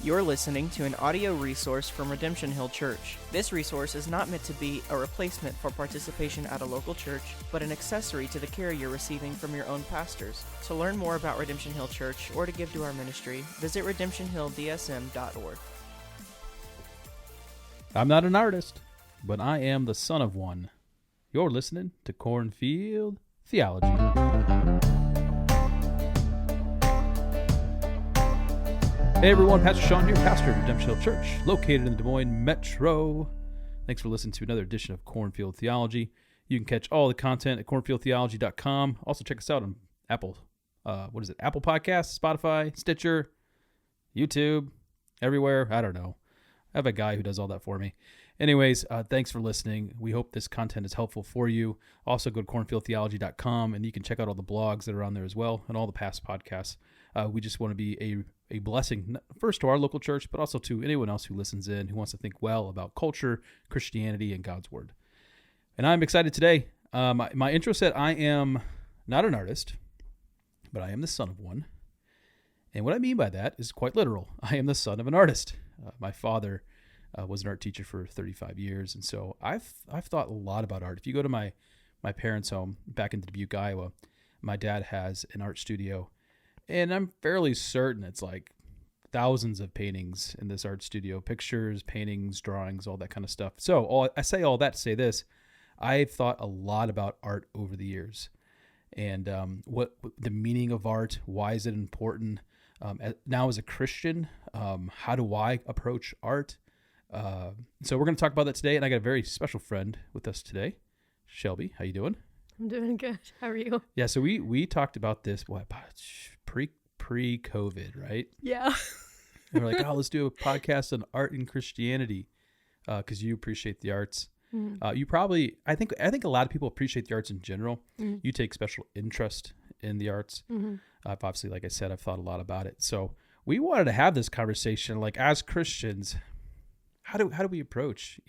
You're listening to an audio resource from Redemption Hill Church. This resource is not meant to be a replacement for participation at a local church, but an accessory to the care you're receiving from your own pastors. To learn more about Redemption Hill Church or to give to our ministry, visit redemptionhilldsm.org. I'm not an artist, but I am the son of one. You're listening to Cornfield Theology. Hey everyone, Pastor Sean here, pastor of Redemption Hill Church, located in the Des Moines Metro. Thanks for listening to another edition of Cornfield Theology. You can catch all the content at cornfieldtheology.com. Also check us out on Apple Podcasts, Spotify, Stitcher, YouTube, everywhere. I don't know. I have a guy who does all that for me. Anyways, thanks for listening. We hope this content is helpful for you. Also go to cornfieldtheology.com and you can check out all the blogs that are on there as well and all the past podcasts. We just want to be a blessing, first to our local church, but also to anyone else who listens in, who wants to think well about culture, Christianity, and God's Word. And I'm excited today. My intro said I am not an artist, but I am the son of one. And what I mean by that is quite literal. I am the son of an artist. My father was an art teacher for 35 years, and so I've thought a lot about art. If you go to my parents' home back in Dubuque, Iowa, my dad has an art studio, and I'm fairly certain it's like thousands of paintings in this art studio, pictures, paintings, drawings, all that kind of stuff. So I say all that to say this: I've thought a lot about art over the years, and what the meaning of art, why is it important? Now as a Christian, how do I approach art? So we're going to talk about that today, and I got a very special friend with us today. Shelby, how you doing? I'm doing good. How are you? Yeah, so we talked about this pre-COVID, right? Yeah. And we're like, let's do a podcast on art and Christianity, because you appreciate the arts. You probably, I think a lot of people appreciate the arts in general. You take special interest in the arts. Obviously, like I said, I've thought a lot about it. So we wanted to have this conversation, like as Christians, how do we approach,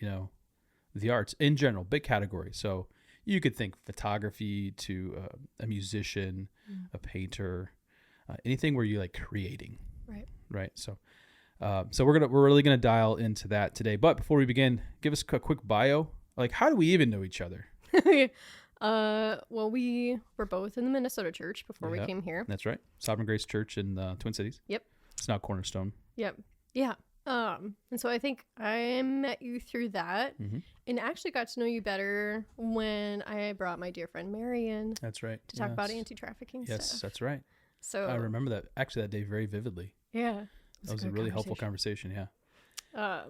the arts in general, big category. So you could think photography to a musician, a painter, anything where you're like creating. Right. So we're really gonna dial into that today. But before we begin, give us a quick bio. Like, how do we even know each other? Well, we were both in the Minnesota church before we came here. That's right. Sovereign Grace Church in Twin Cities. Yep. It's now Cornerstone. Yep. Yeah. And so I think I met you through that and actually got to know you better when I brought my dear friend Mary in. That's right. To talk about anti-trafficking stuff. Yes, that's right. So I remember that day very vividly. Yeah. That was a really helpful conversation. Yeah. I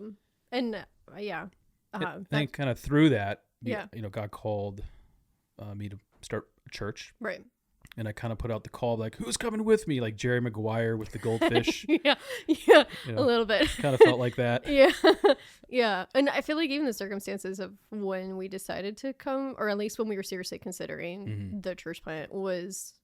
think kind of through that, God called me to start a church. Right. And I kind of put out the call, like, who's coming with me? Like Jerry Maguire with the goldfish. Yeah, a little bit. Kind of felt like that. Yeah. Yeah. And I feel like even the circumstances of when we decided to come, or at least when we were seriously considering the church plant, was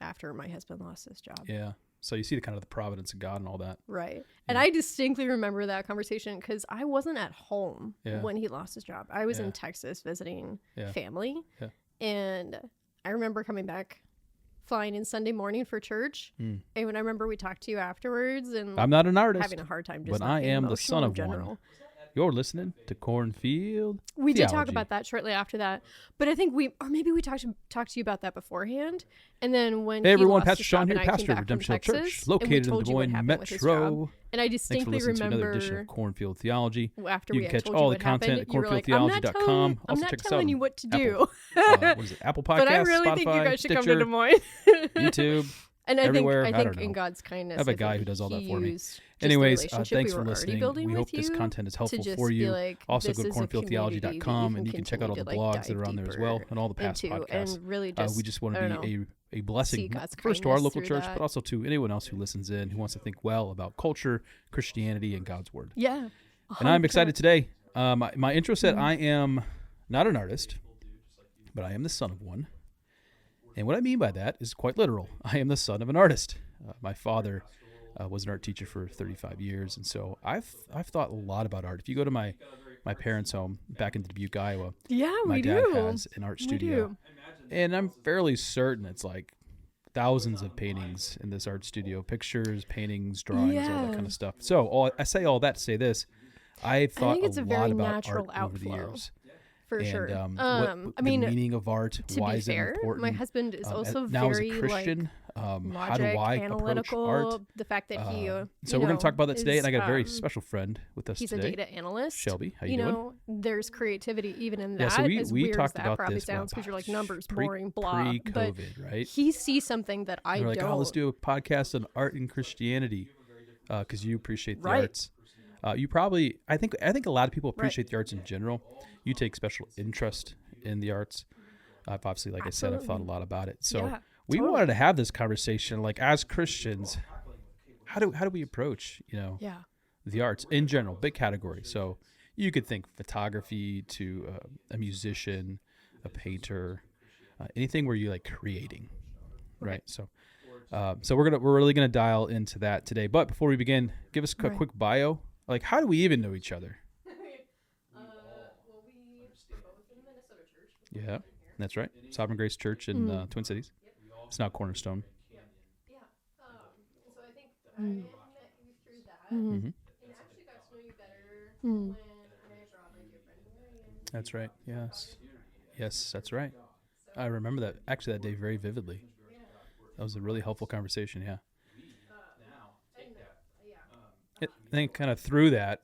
after my husband lost his job. Yeah. So you see the kind of the providence of God and all that. Right. Yeah. And I distinctly remember that conversation because I wasn't at home when he lost his job. I was in Texas visiting family. Yeah. And I remember coming back, flying in Sunday morning for church. And when I remember we talked to you afterwards, and I'm not an artist, having a hard time just but I am the son of one. You're listening to Cornfield We Theology. did talk about that shortly after that, but I think maybe we talked to you about that beforehand. And then when hey everyone, he lost Pastor his Sean job here, and I pastor came of back from Redemption Hill Texas, Church, located in the Des Moines Metro. And I distinctly Thanks for listening remember to another edition of Cornfield Theology. After you we can had catch told all you the what content happened, at you were like, cornfieldtheology.com. I'm Also not check us out telling you what to do. Apple Podcasts, But I really Spotify, think you guys should Stitcher, come to Des Moines. YouTube. And I everywhere. think in God's kindness, I have a guy who does all that for me. Anyways, thanks for listening. We hope this content is helpful for you. Also go to cornfieldtheology.com and you can check out all the blogs that are on there as well and all the past podcasts. And really we just want to be a blessing, first to our local church, but also to anyone else who listens in, who wants to think well about culture, Christianity, and God's Word. Yeah. 100%. And I'm excited today. My intro said I am not an artist, but I am the son of one. And what I mean by that is quite literal. I am the son of an artist. My father was an art teacher for 35 years, and so I've thought a lot about art. If you go to my parents' home back in Dubuque, Iowa, my dad has an art studio, and I'm fairly certain it's like thousands of paintings in this art studio, pictures, paintings, drawings, all that kind of stuff. So I say all that to say this. I've thought a lot about art over the years. For sure. The meaning of art, why is it important? My husband is also now very as a Christian. Logic, how do I analytical, approach art? The fact that he, so we're going to talk about that today, and I got a very special friend with us he's today. He's a data analyst. Shelby, how you doing? There's creativity even in that. Yeah, so we weird talked as about probably this sounds because you're like numbers, boring, blah. Pre-COVID, but right? He sees something that I we're don't. Like, let's do a podcast on art and Christianity, because you appreciate the arts. You probably, I think a lot of people appreciate the arts in general. You take special interest in the arts. I've obviously, like I said, I've thought a lot about it. So we wanted to have this conversation, like as Christians, how do we approach, the arts in general, big category. So you could think photography to a musician, a painter, anything where you're like creating, right? So we're really gonna dial into that today. But before we begin, give us a quick bio. Like, how do we even know each other? Well, we were both in the Minnesota church. Yeah, that's right. Sovereign Grace Church in Twin Cities. It's now Cornerstone. Yeah. So I think I met you through that, and actually got to know you better when I brought my dear friend Minari. That's right. Yes, that's right. I remember that actually that day very vividly. That was a really helpful conversation. Yeah. I think kind of through that,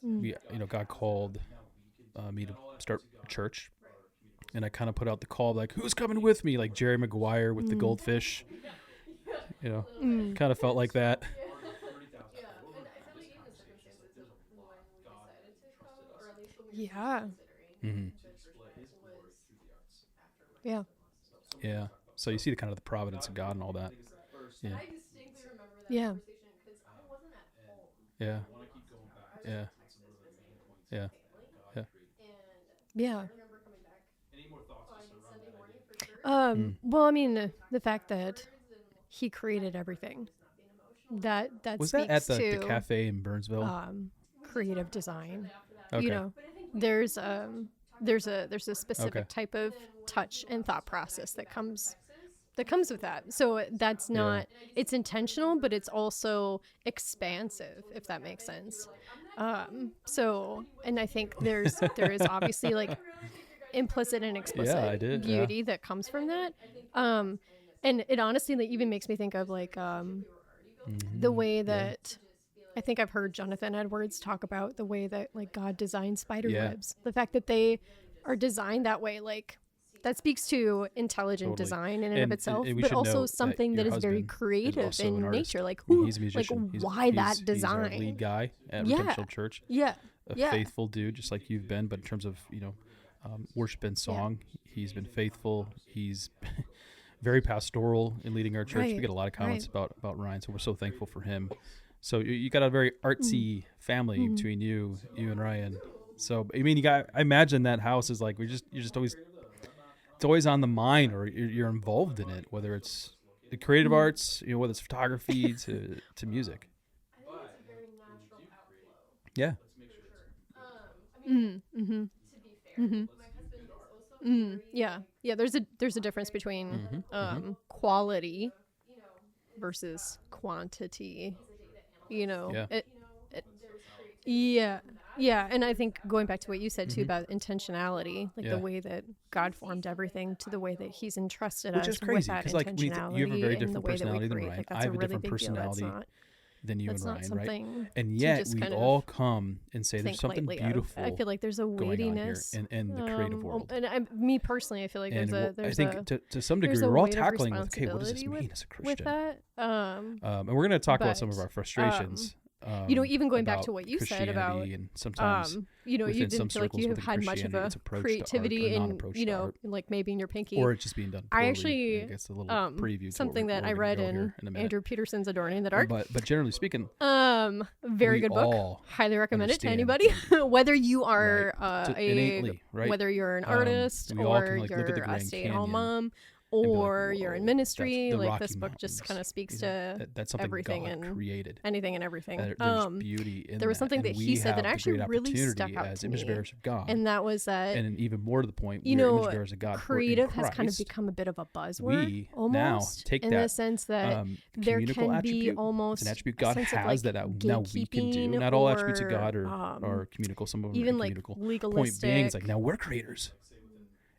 God called me to start a church, and I kind of put out the call, like, who's coming with me? Like Jerry Maguire with the goldfish, kind of felt like that. And I feel like even the circumstances of when we decided to come, or at least when we were considering Yeah. So you see the kind of the providence of God and all that. Yeah. I distinctly remember that conversation because I wasn't at home. Yeah. Yeah. Yeah. I remember coming back. Any more thoughts Sunday morning for sure? Well, I mean, the fact that he created everything. That was speaks that at to the cafe in Burnsville? Creative design. Okay. There's a specific type of touch and thought process that comes with that. So that's not, it's intentional, but it's also expansive, if that makes sense. And I think there is obviously like implicit and explicit beauty that comes from that. And it honestly even makes me think of like the way that I think I've heard Jonathan Edwards talk about the way that like God designed spider webs. The fact that they are designed that way, like that speaks to intelligent design in and of itself, but also something that is very creative in nature. Like he's a musician. Why that design? He's our lead guy at Redemption Church. A faithful dude, just like you've been, but in terms of worship and song, he's been faithful. He's very pastoral in leading our church. We get a lot of comments about Ryan, so we're so thankful for him. So you got a very artsy family between you and Ryan. So I mean, I imagine that house is like you're just always. It's always on the mind, or you're involved in it, whether it's the creative arts, whether it's photography to music. I think it's a very natural outflow. Yeah. I mean, to be fair, my husband is also there's a difference between quality versus quantity. Yeah, and I think going back to what you said too about intentionality, like the way that God formed everything to the way that He's entrusted us is crazy, with that like, intentionality, you have a very and different the way personality that we than create. Ryan. Like, that's I have a a really different big personality than you and Ryan, right? And yet we all come and say there's something beautiful. I feel like there's a weightiness in the creative world. And me personally, I feel like I think to some degree we're all tackling with, okay, what does this mean as a Christian? With that, and we're going to talk about some of our frustrations. Even going back to what you said about, and sometimes, you didn't feel like you have had much of a creativity in, like maybe in your pinky. Or it's just being done poorly. I actually, I guess a little preview to something that I read in Andrew Peterson's Adorning the Dark. But generally speaking, very good book. Highly recommend it to anybody, whether you are innately, whether you're an artist or you're a stay-at-home mom, or you're in ministry. Like Rocky this book Mountains. just kind of speaks to that's something everything God and created. anything and everything. There's beauty in there was something that he said that actually really stuck out as to image me. bearers of God. And that was that, and even more to the point, you we're know, image bearers of God. creative has kind of become a bit of a buzzword. We almost, now take in that the sense that there communicable can be attribute, almost an attribute God has has like that now we can do. Not all attributes of God are communicable. Some of them even are like communicable. legalistic. Point being, it's like now we're creators.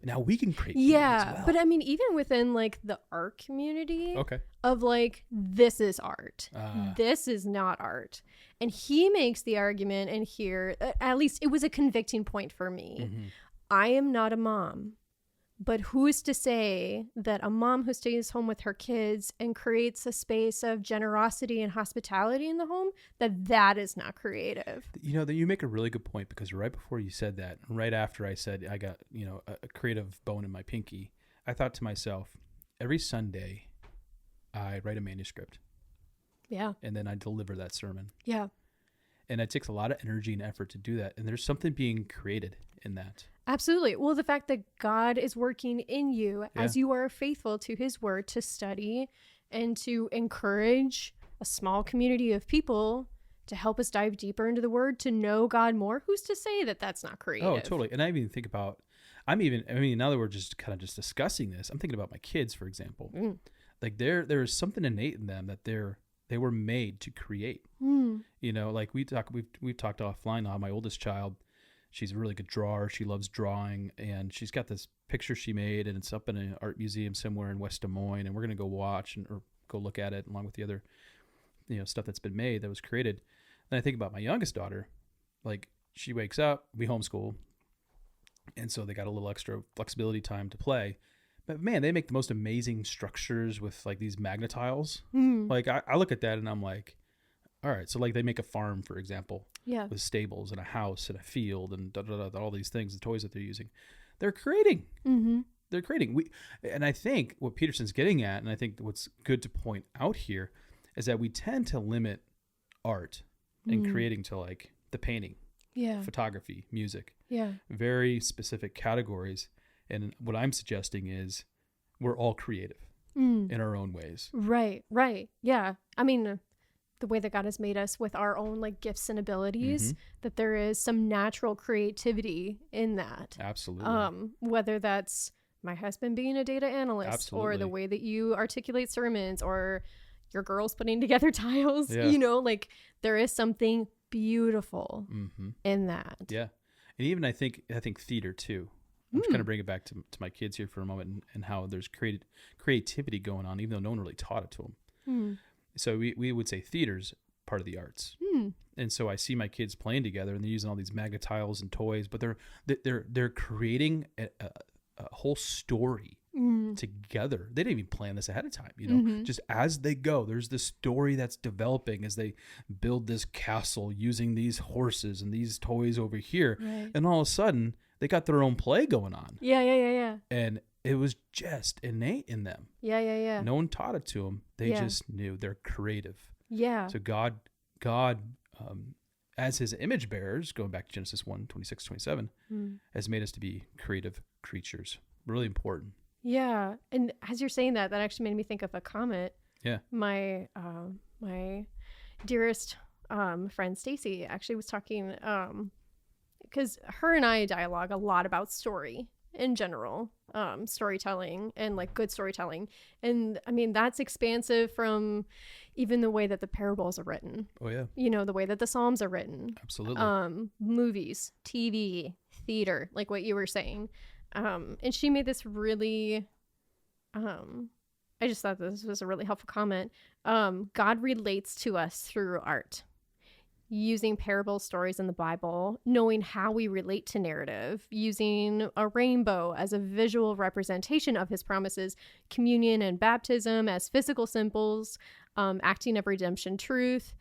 Now we can create. Yeah, as well. but I mean, even within like the art community, okay, of like, this is art, this is not art, and he makes the argument, and here, at least it was a convicting point for me. I am not a mom, but who's to say that a mom who stays home with her kids and creates a space of generosity and hospitality in the home, that is not creative? You know, that you make a really good point, because right before you said that, right after I said I got, you know, a creative bone in my pinky, I thought to myself, every Sunday I write a manuscript. Yeah. And then I deliver that sermon. Yeah. And it takes a lot of energy and effort to do that. And there's something being created in that. Absolutely. Well, the fact that God is working in you as you are faithful to his word to study and to encourage a small community of people to help us dive deeper into the word, to know God more. Who's to say that that's not creative? Oh, totally. And I even think about, now that we're just kind of just discussing this, I'm thinking about my kids, for example. Like there is something innate in them that they were made to create. You know, like we've talked offline now. My oldest child, she's a really good drawer. She loves drawing, and she's got this picture she made, and it's up in an art museum somewhere in West Des Moines, and we're going to go watch or go look at it along with the other, you know, stuff that's been made, that was created. And I think about my youngest daughter, like she wakes up, we homeschool, and so they got a little extra flexibility time to play. But man, they make the most amazing structures with like these magnetiles. Like I look at that and I'm like, all right, so like they make a farm, for example, with stables and a house and a field and all these things, the toys that they're using. They're creating. They're creating. And I think what Peterson's getting at, and I think what's good to point out here, is that we tend to limit art and creating to like the painting, photography, music, very specific categories. And what I'm suggesting is we're all creative in our own ways. Right. Yeah. I mean, the way that God has made us with our own like gifts and abilities, that there is some natural creativity in that. Absolutely. Whether that's my husband being a data analyst, or the way that you articulate sermons, or your girls putting together tiles, you know, like there is something beautiful in that. Yeah. And even I think theater too. I'm just going to bring it back to my kids here for a moment, and how there's creativity going on, even though no one really taught it to them. So we would say theater's part of the arts. And so I see my kids playing together, and they're using all these magnetiles and toys, but they're creating a whole story together. They didn't even plan this ahead of time, you know. Just as they go, there's this story that's developing as they build this castle using these horses and these toys over here. And all of a sudden, they got their own play going on. Yeah. And it was just innate in them. Yeah. No one taught it to them. They just knew. They're creative. Yeah. So God, as his image bearers, going back to Genesis 1:26-27, has made us to be creative creatures. Really important. Yeah. And as you're saying that actually made me think of a comment. Yeah. My dearest friend Stacy actually was talking, because her and I dialogue a lot about story in general, storytelling and like good storytelling. And I mean, that's expansive from even the way that the parables are written. Oh yeah. You know, the way that the Psalms are written. Absolutely. Movies, TV, theater, like what you were saying. And she made this really, I just thought this was a really helpful comment. God relates to us through art. Using parable stories in the Bible, knowing how we relate to narrative, using a rainbow as a visual representation of his promises, communion and baptism as physical symbols, acting of redemption truth,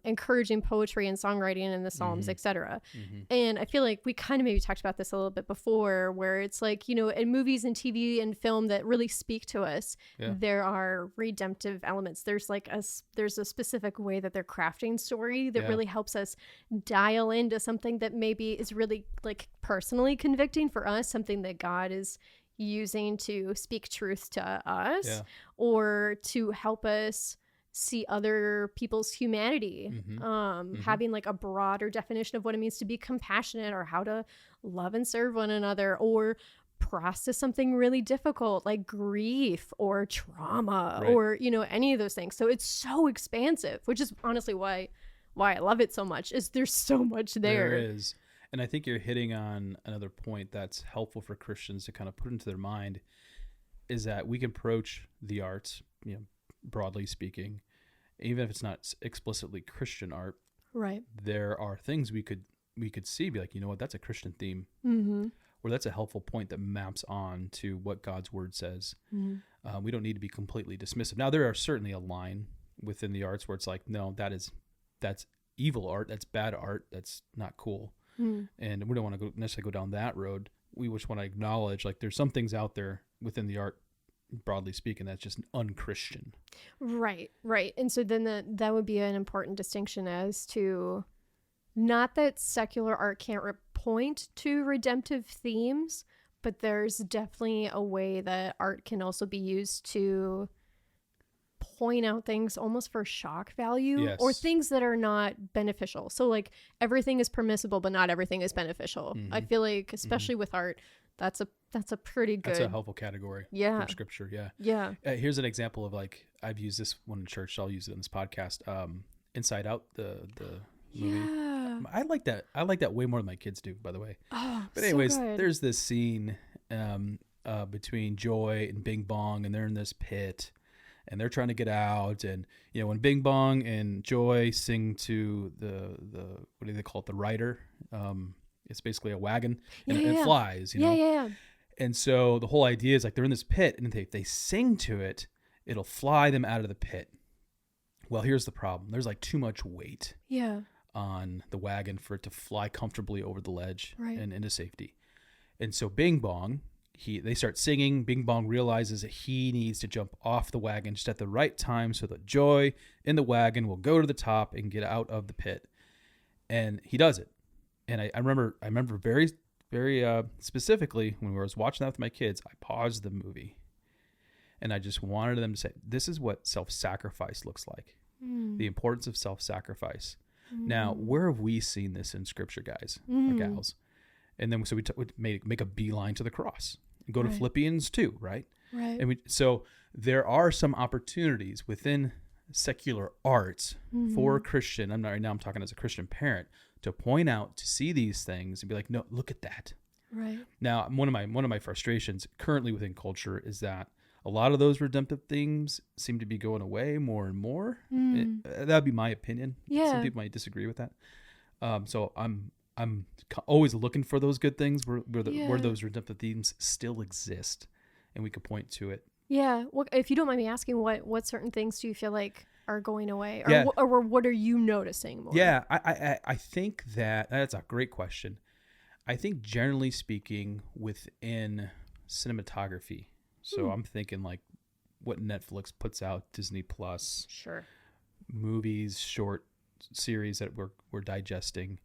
encouraging poetry and songwriting in the Psalms, etc. And I feel like we kind of maybe talked about this a little bit before, where it's like, you know, in movies and TV and film that really speak to us, there are redemptive elements. There's a specific way that they're crafting story that really helps us dial into something that maybe is really like personally convicting for us, something that God is, using to speak truth to us or to help us see other people's humanity, having like a broader definition of what it means to be compassionate or how to love and serve one another or process something really difficult like grief or trauma or, you know, any of those things. So it's so expansive, which is honestly why I love it so much, is there's so much there. There is. And I think you're hitting on another point that's helpful for Christians to kind of put into their mind, is that we can approach the arts, you know, broadly speaking, even if it's not explicitly Christian art. Right. There are things we could see, be like, you know what, that's a Christian theme, or that's a helpful point that maps on to what God's word says. We don't need to be completely dismissive. Now, there are certainly a line within the arts where it's like, no, that's evil art, that's bad art, that's not cool. And we don't want to necessarily go down that road. We just want to acknowledge, like, there's some things out there within the art, broadly speaking, that's just unchristian. Right. And so then that would be an important distinction as to, not that secular art can't point to redemptive themes, but there's definitely a way that art can also be used to point out things almost for shock value, or things that are not beneficial. So like everything is permissible, but not everything is beneficial. I feel like, especially with art, that's a pretty good, that's a helpful category from scripture. Here's an example of, like, I've used this one in church, so I'll use it in this podcast. Inside Out, the movie. I like that way more than my kids do, by the way. But anyways, there's this scene between Joy and Bing Bong, and they're in this pit and they're trying to get out. And, you know, when Bing Bong and Joy sing to the what do they call it? The rider. It's basically a wagon and it flies, you know? And so the whole idea is, like, they're in this pit, and if they sing to it, it'll fly them out of the pit. Well, here's the problem. There's like too much weight on the wagon for it to fly comfortably over the ledge and into safety. And so Bing Bong, they start singing. Bing Bong realizes that he needs to jump off the wagon just at the right time so that Joy in the wagon will go to the top and get out of the pit. And he does it. And I remember very, very specifically when I was watching that with my kids, I paused the movie and I just wanted them to say, this is what self-sacrifice looks like. The importance of self-sacrifice. Now, where have we seen this in scripture, guys or gals? And then so we make a beeline to the cross and go to Philippians 2, right? And so there are some opportunities within secular arts for Christian. I'm talking as a Christian parent, to point out, to see these things and be like, no, look at that. Now, one of my frustrations currently within culture is that a lot of those redemptive themes seem to be going away more and more. That'd be my opinion. Some people might disagree with that. So I'm always looking for those good things where those redemptive themes still exist, and we could point to it. Yeah. Well, if you don't mind me asking, what certain things do you feel like are going away, or what are you noticing more? Yeah, I think that's a great question. I think generally speaking, within cinematography. So I'm thinking like what Netflix puts out, Disney Plus, movies, short series that we're digesting.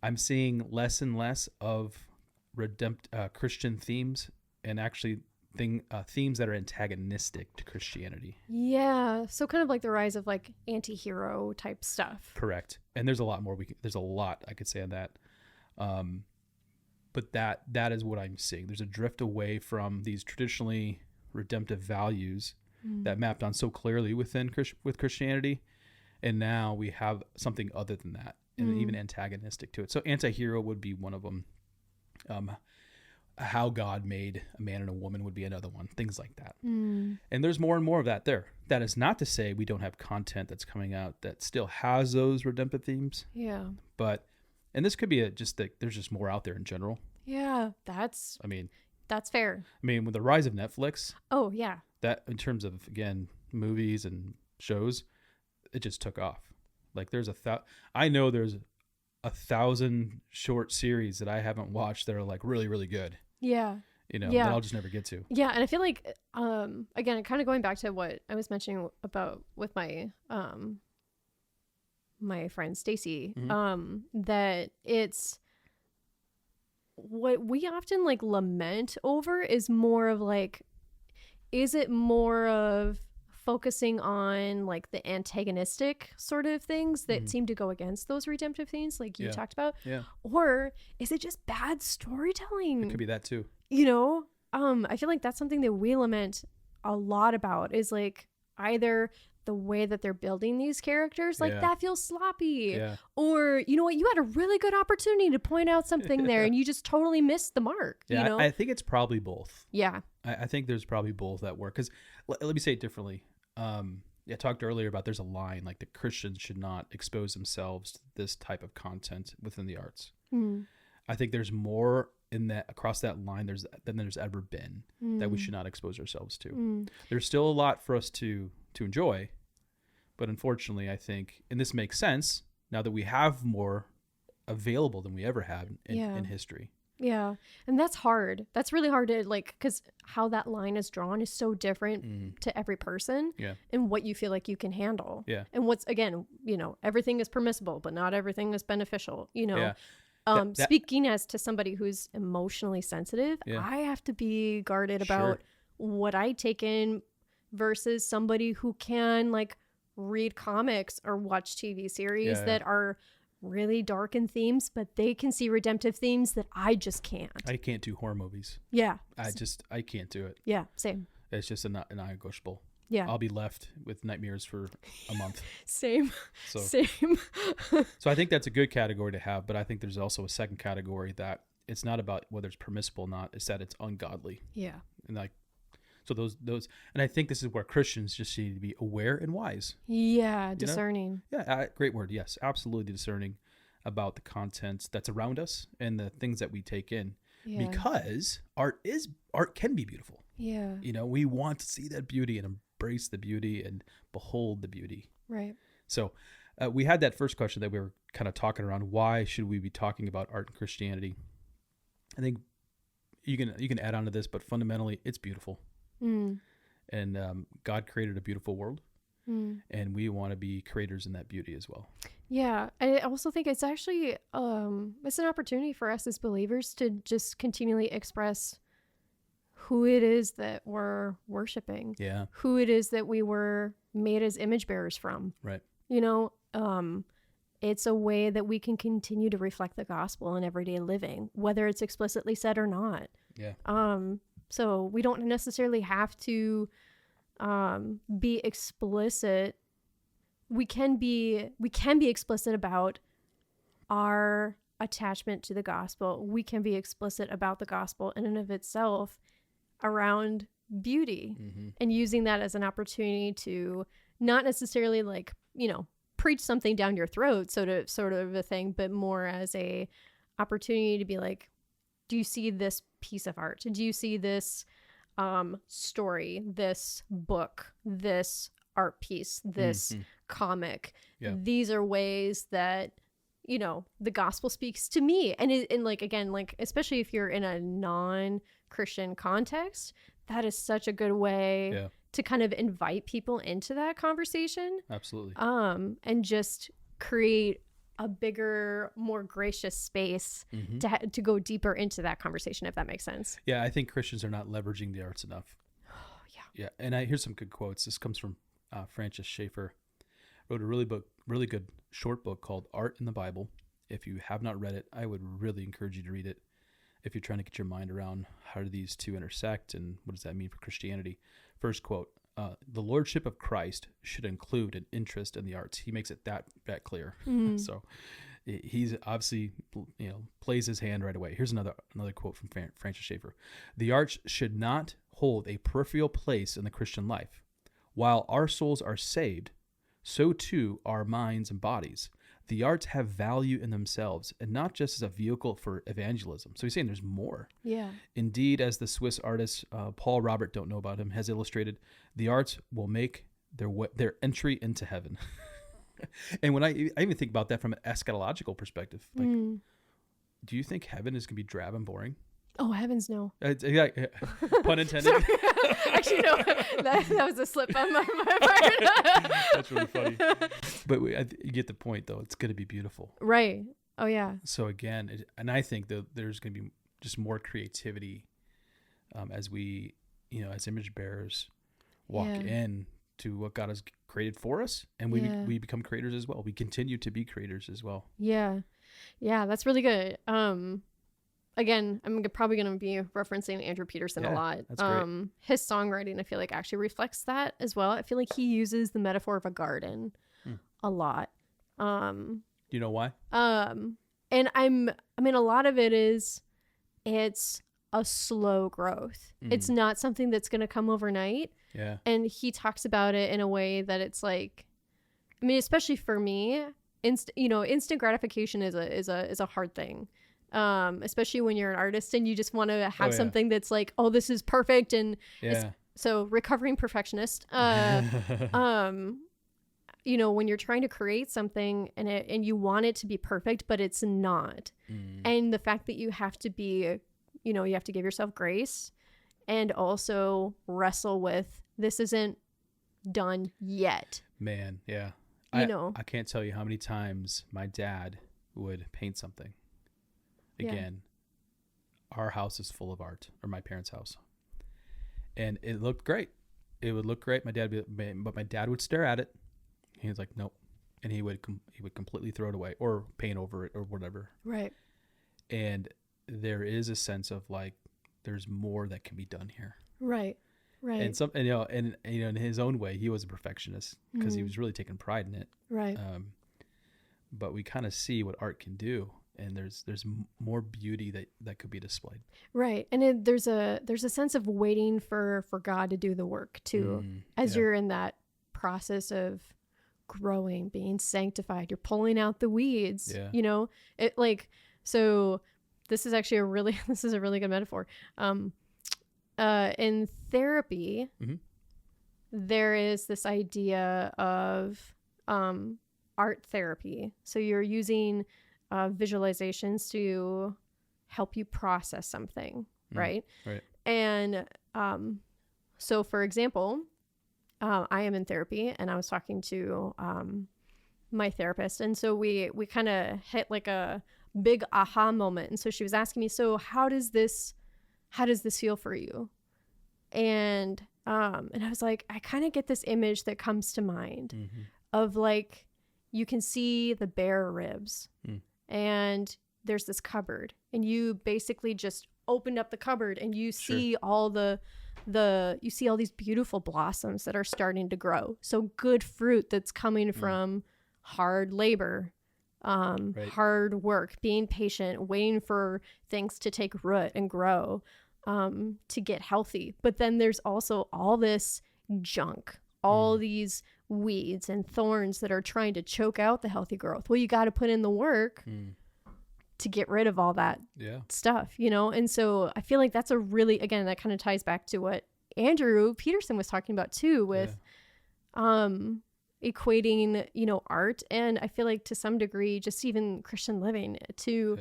I'm seeing less and less of Christian themes, and actually themes that are antagonistic to Christianity. Yeah, so kind of like the rise of like anti-hero type stuff. Correct. And there's a lot more. There's a lot I could say on that. But that is what I'm seeing. There's a drift away from these traditionally redemptive values that mapped on so clearly with Christianity, and now we have something other than that, and even antagonistic to it. So anti-hero would be one of them. How God made a man and a woman would be another one. Things like that. And there's more and more of that there. That is not to say we don't have content that's coming out that still has those redemptive themes. Yeah. And this could be there's just more out there in general. Yeah, that's fair. I mean, with the rise of Netflix. Oh, yeah. That, in terms of, again, movies and shows, it just took off. Like, I know there's 1,000 short series that I haven't watched that are, like, really, really good. Yeah. You know, that I'll just never get to. Yeah, and I feel like, again, kind of going back to what I was mentioning about with my my friend Stacy, that it's what we often like lament over is more of like, is it more of focusing on like the antagonistic sort of things that seem to go against those redemptive themes like you talked about? Yeah. Or is it just bad storytelling? It could be that too. You know, I feel like that's something that we lament a lot about is like either the way that they're building these characters, like that feels sloppy, or you know what, you had a really good opportunity to point out something there and you just totally missed the mark. Yeah, you know? I think it's probably both. Yeah. I think there's probably both that work. Because let me say it differently. I talked earlier about there's a line like the Christians should not expose themselves to this type of content within the arts. I think there's more in that across that line than there's ever been that we should not expose ourselves to. There's still a lot for us to enjoy, but unfortunately, I think, and this makes sense now that we have more available than we ever had in history. Yeah. And that's hard. That's really hard to like, because how that line is drawn is so different to every person and what you feel like you can handle. Yeah. And what's, again, you know, everything is permissible, but not everything is beneficial, you know. Speaking as to somebody who's emotionally sensitive, I have to be guarded about what I take in versus somebody who can like read comics or watch TV series that are really dark in themes, but they can see redemptive themes that I just can't. I can't do horror movies. Yeah. I can't do it. Yeah, same. It's just a non-negotiable. Yeah. I'll be left with nightmares for a month. Same. Same. So I think that's a good category to have, but I think there's also a second category that it's not about whether it's permissible or not, it's that it's ungodly. Yeah. And like, so those, and I think this is where Christians just need to be aware and wise. Yeah, discerning. You know? Yeah, great word. Yes, absolutely discerning about the content that's around us and the things that we take in, because art can be beautiful. Yeah, you know, we want to see that beauty and embrace the beauty and behold the beauty. Right. So we had that first question that we were kind of talking around. Why should we be talking about art and Christianity? I think you can add on to this, but fundamentally, it's beautiful. And God created a beautiful world, and we want to be creators in that beauty as well. Yeah, I also think it's actually it's an opportunity for us as believers to just continually express who it is that we're worshiping. Yeah, who it is that we were made as image bearers from. Right. You know, it's a way that we can continue to reflect the gospel in everyday living, whether it's explicitly said or not. Yeah. So we don't necessarily have to be explicit. We can be explicit about our attachment to the gospel. We can be explicit about the gospel in and of itself around beauty, and using that as an opportunity to not necessarily like, you know, preach something down your throat, sort of a thing, but more as a opportunity to be like, do you see this piece of art? Do you see this story, this book, this art piece, this comic? These are ways that, you know, the gospel speaks to me. And like, again, like, especially if you're in a non-Christian context, that is such a good way to kind of invite people into that conversation. Absolutely. And just create a bigger, more gracious space to go deeper into that conversation, if that makes sense. Yeah, I think Christians are not leveraging the arts enough. Yeah, and here's some good quotes. This comes from Francis Schaeffer. Wrote a really good short book called Art in the Bible. If you have not read it, I would really encourage you to read it if you're trying to get your mind around how do these two intersect and what does that mean for Christianity. First quote, the lordship of Christ should include an interest in the arts. He makes it that clear. So he's obviously, you know, plays his hand right away. Here's another quote from Francis Schaeffer. The arts should not hold a peripheral place in the Christian life. While our souls are saved, so too our minds and bodies. The arts have value in themselves and not just as a vehicle for evangelism. So he's saying there's more. Yeah. Indeed, as the Swiss artist Paul Robert, don't know about him, has illustrated, the arts will make their entry into heaven. And when I even think about that from an eschatological perspective, like, do you think heaven is going to be drab and boring? Oh, heavens no. Pun intended. Actually, no. That was a slip on my part. That's really funny. But you get the point, though. It's going to be beautiful. Right. Oh, yeah. So again, and I think that there's going to be just more creativity as we, as image bearers walk in to what God has created for us, and we become creators as well. We continue to be creators as well. Yeah, that's really good. Again, I'm probably going to be referencing Andrew Peterson a lot. That's great. His songwriting, I feel like, actually reflects that as well. I feel like he uses the metaphor of a garden a lot. Do you know why? And a lot of it is, it's a slow growth. It's not something that's going to come overnight. Yeah. And he talks about it in a way that it's like, especially for me, instant gratification is a hard thing. Especially when you're an artist and you just want to have something that's like, oh, this is perfect. And so recovering perfectionist, when you're trying to create something and you want it to be perfect, but it's not. And the fact that you have to be, you have to give yourself grace and also wrestle with, this isn't done yet. Man. Yeah. I can't tell you how many times my dad would paint something. Again, our house is full of art, or my parents' house, and it looked great. It would look great. But my dad would stare at it. He was like, "Nope," and he would completely throw it away or paint over it or whatever. Right. And there is a sense of like, there's more that can be done here. Right. Right. And in his own way, he was a perfectionist because he was really taking pride in it. Right. But we kind of see what art can do. And there's more beauty that could be displayed. Right. And there's a sense of waiting for God to do the work too. As you're in that process of growing, being sanctified, you're pulling out the weeds, so this is actually a really good metaphor. In therapy, there is this idea of art therapy. So you're using visualizations to help you process something, right? Right. And so, for example, I am in therapy, and I was talking to my therapist, and so we kind of hit like a big aha moment. And so she was asking me, so how does this feel for you? And I was like, I kind of get this image that comes to mind of like, you can see the bare ribs. And there's this cupboard, and you basically just opened up the cupboard, and you see all you see all these beautiful blossoms that are starting to grow. So good fruit that's coming from hard labor, hard work, being patient, waiting for things to take root and grow, to get healthy. But then there's also all this junk, all these weeds and thorns that are trying to choke out the healthy growth. Well, you got to put in the work to get rid of all that stuff, And so I feel like that's a really, again, that kind of ties back to what Andrew Peterson was talking about too, with equating, art. And I feel like to some degree, just even Christian living to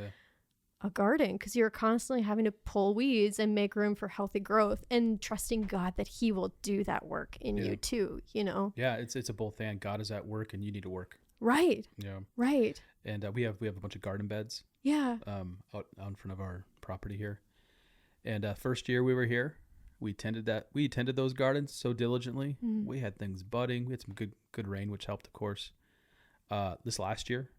a garden, because you're constantly having to pull weeds and make room for healthy growth, and trusting God that he will do that work in you too, Yeah, it's a both and. God is at work and you need to work. Right. Yeah. Right. And we have a bunch of garden beds. Yeah. Out in front of our property here. And first year we were here, we tended those gardens so diligently. We had things budding. We had some good rain, which helped, of course. This last year,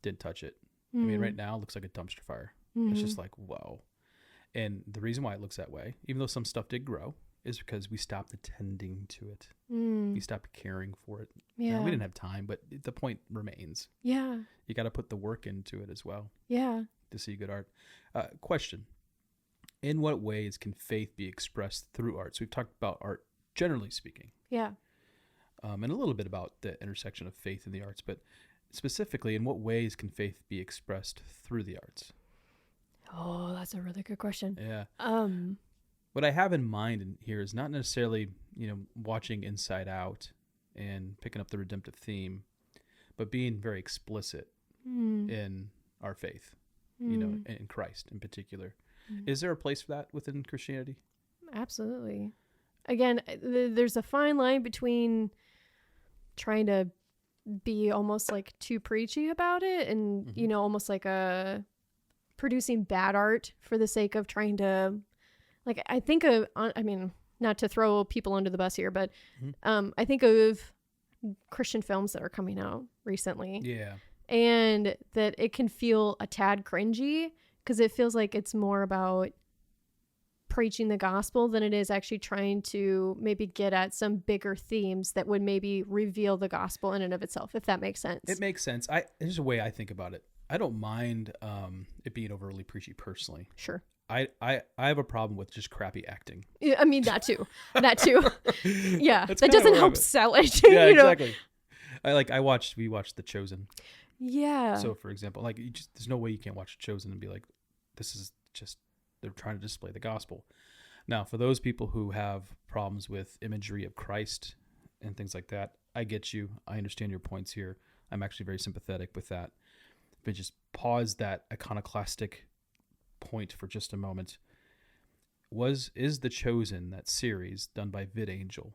didn't touch it. I mean, right now it looks like a dumpster fire. It's just like, whoa. And the reason why it looks that way, even though some stuff did grow, is because we stopped attending to it. We stopped caring for it. Yeah. We didn't have time, but the point remains. Yeah. You got to put the work into it as well. Yeah. To see good art. Question. In what ways can faith be expressed through art? So we've talked about art, generally speaking. Yeah. And a little bit about the intersection of faith and the arts, but specifically, in what ways can faith be expressed through the arts? Oh, that's a really good question. Yeah. What I have in mind in here is not necessarily, watching Inside Out and picking up the redemptive theme, but being very explicit in our faith, in Christ in particular. Is there a place for that within Christianity? Absolutely. Again, there's a fine line between trying to be almost like too preachy about it and, almost like a producing bad art for the sake of trying to, like, I think of, I mean, not to throw people under the bus here, but I think of Christian films that are coming out recently. Yeah. And that it can feel a tad cringy because it feels like it's more about preaching the gospel than it is actually trying to maybe get at some bigger themes that would maybe reveal the gospel in and of itself, if that makes sense. It makes sense. There's a way I think about it. I don't mind it being overly preachy personally. Sure. I have a problem with just crappy acting. Yeah, I mean, that too. Yeah. That's that doesn't help sell it. Yeah, you know? exactly. We watched The Chosen. Yeah. So for example, like there's no way you can't watch The Chosen and be like, this is just, they're trying to display the gospel. Now, for those people who have problems with imagery of Christ and things like that, I get you. I understand your points here. I'm actually very sympathetic with that. But just pause that iconoclastic point for just a moment. Is The Chosen, that series done by VidAngel,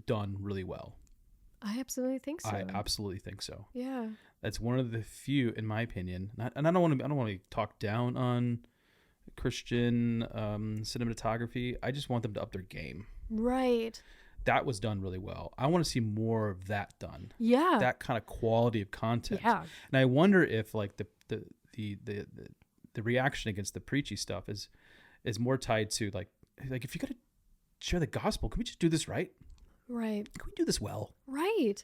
done really well? I absolutely think so. I absolutely think so. Yeah. That's one of the few, in my opinion. And I don't want to talk down on Christian cinematography. I just want them to up their game. Right. That was done really well. I want to see more of that done. Yeah. That kind of quality of content. Yeah. And I wonder if like the reaction against the preachy stuff is more tied to like if you're gonna share the gospel, can we just do this right? Right. Can we do this well? Right.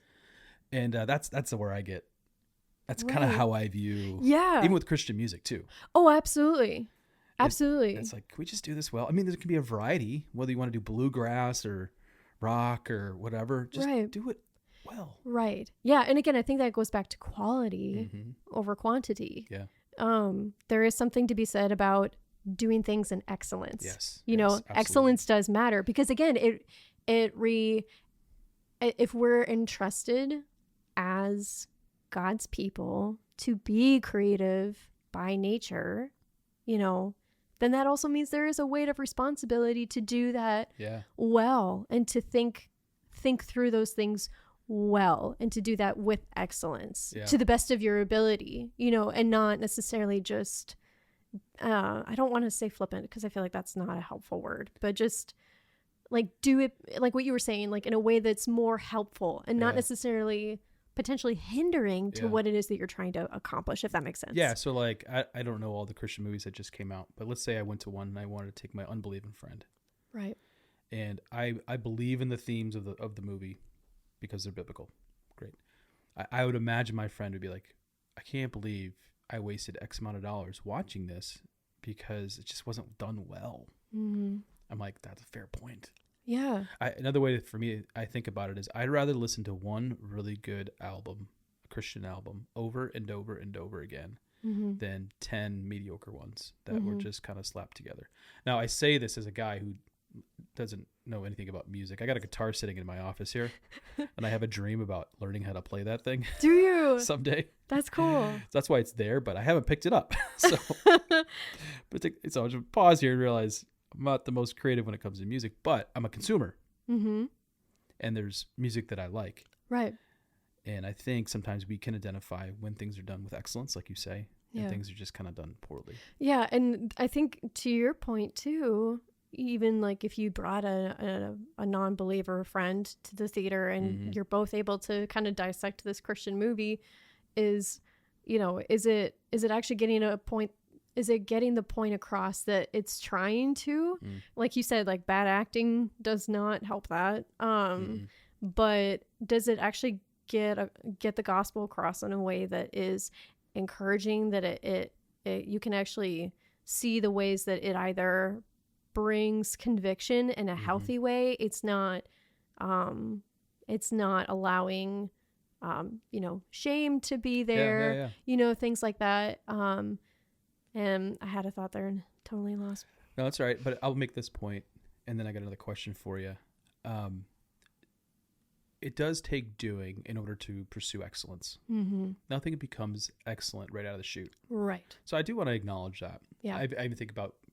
And that's where I get. That's kind of how I view. Yeah. Even with Christian music too. Oh, absolutely. Absolutely. It's like, can we just do this well? I mean, there can be a variety, whether you want to do bluegrass or rock or whatever. Just do it well. Right. Yeah. And again, I think that goes back to quality over quantity. Yeah. There is something to be said about doing things in excellence. Yes. You know, absolutely. Excellence does matter because again, if we're entrusted as God's people to be creative by nature, you know, then that also means there is a weight of responsibility to do that well and to think through those things well and to do that with excellence to the best of your ability, you know, and not necessarily just, I don't want to say flippant because I feel like that's not a helpful word, but just like do it like what you were saying, like in a way that's more helpful and not necessarily potentially hindering to what it is that you're trying to accomplish, if that makes sense. Yeah. So like, I don't know all the Christian movies that just came out, but let's say I went to one and I wanted to take my unbelieving friend. Right. And I believe in the themes of the movie because they're biblical. Great. I would imagine my friend would be like, I can't believe I wasted X amount of dollars watching this because it just wasn't done well. Mm-hmm. I'm like, that's a fair point. Yeah. Another way for me, I think about it is I'd rather listen to one really good album, a Christian album, over and over and over again than 10 mediocre ones that were just kind of slapped together. Now, I say this as a guy who doesn't know anything about music. I got a guitar sitting in my office here, and I have a dream about learning how to play that thing. Do you? Someday. That's cool. That's why it's there, but I haven't picked it up. So I'll just pause here and realize I'm not the most creative when it comes to music, but I'm a consumer. Mm-hmm. And there's music that I like. Right. And I think sometimes we can identify when things are done with excellence, like you say, and things are just kind of done poorly. Yeah. And I think to your point too, even like if you brought a non-believer friend to the theater and you're both able to kind of dissect this Christian movie, is it actually getting a point? Is it getting the point across that it's trying to, like you said, like bad acting does not help that. But does it actually get the gospel across in a way that is encouraging, that it you can actually see the ways that it either brings conviction in a healthy way. It's not allowing, shame to be there, things like that. And I had a thought there and totally lost. No, that's all right. But I'll make this point, and then I got another question for you. It does take doing in order to pursue excellence. Mm-hmm. Nothing becomes excellent right out of the chute. Right. So I do want to acknowledge that. Yeah. I even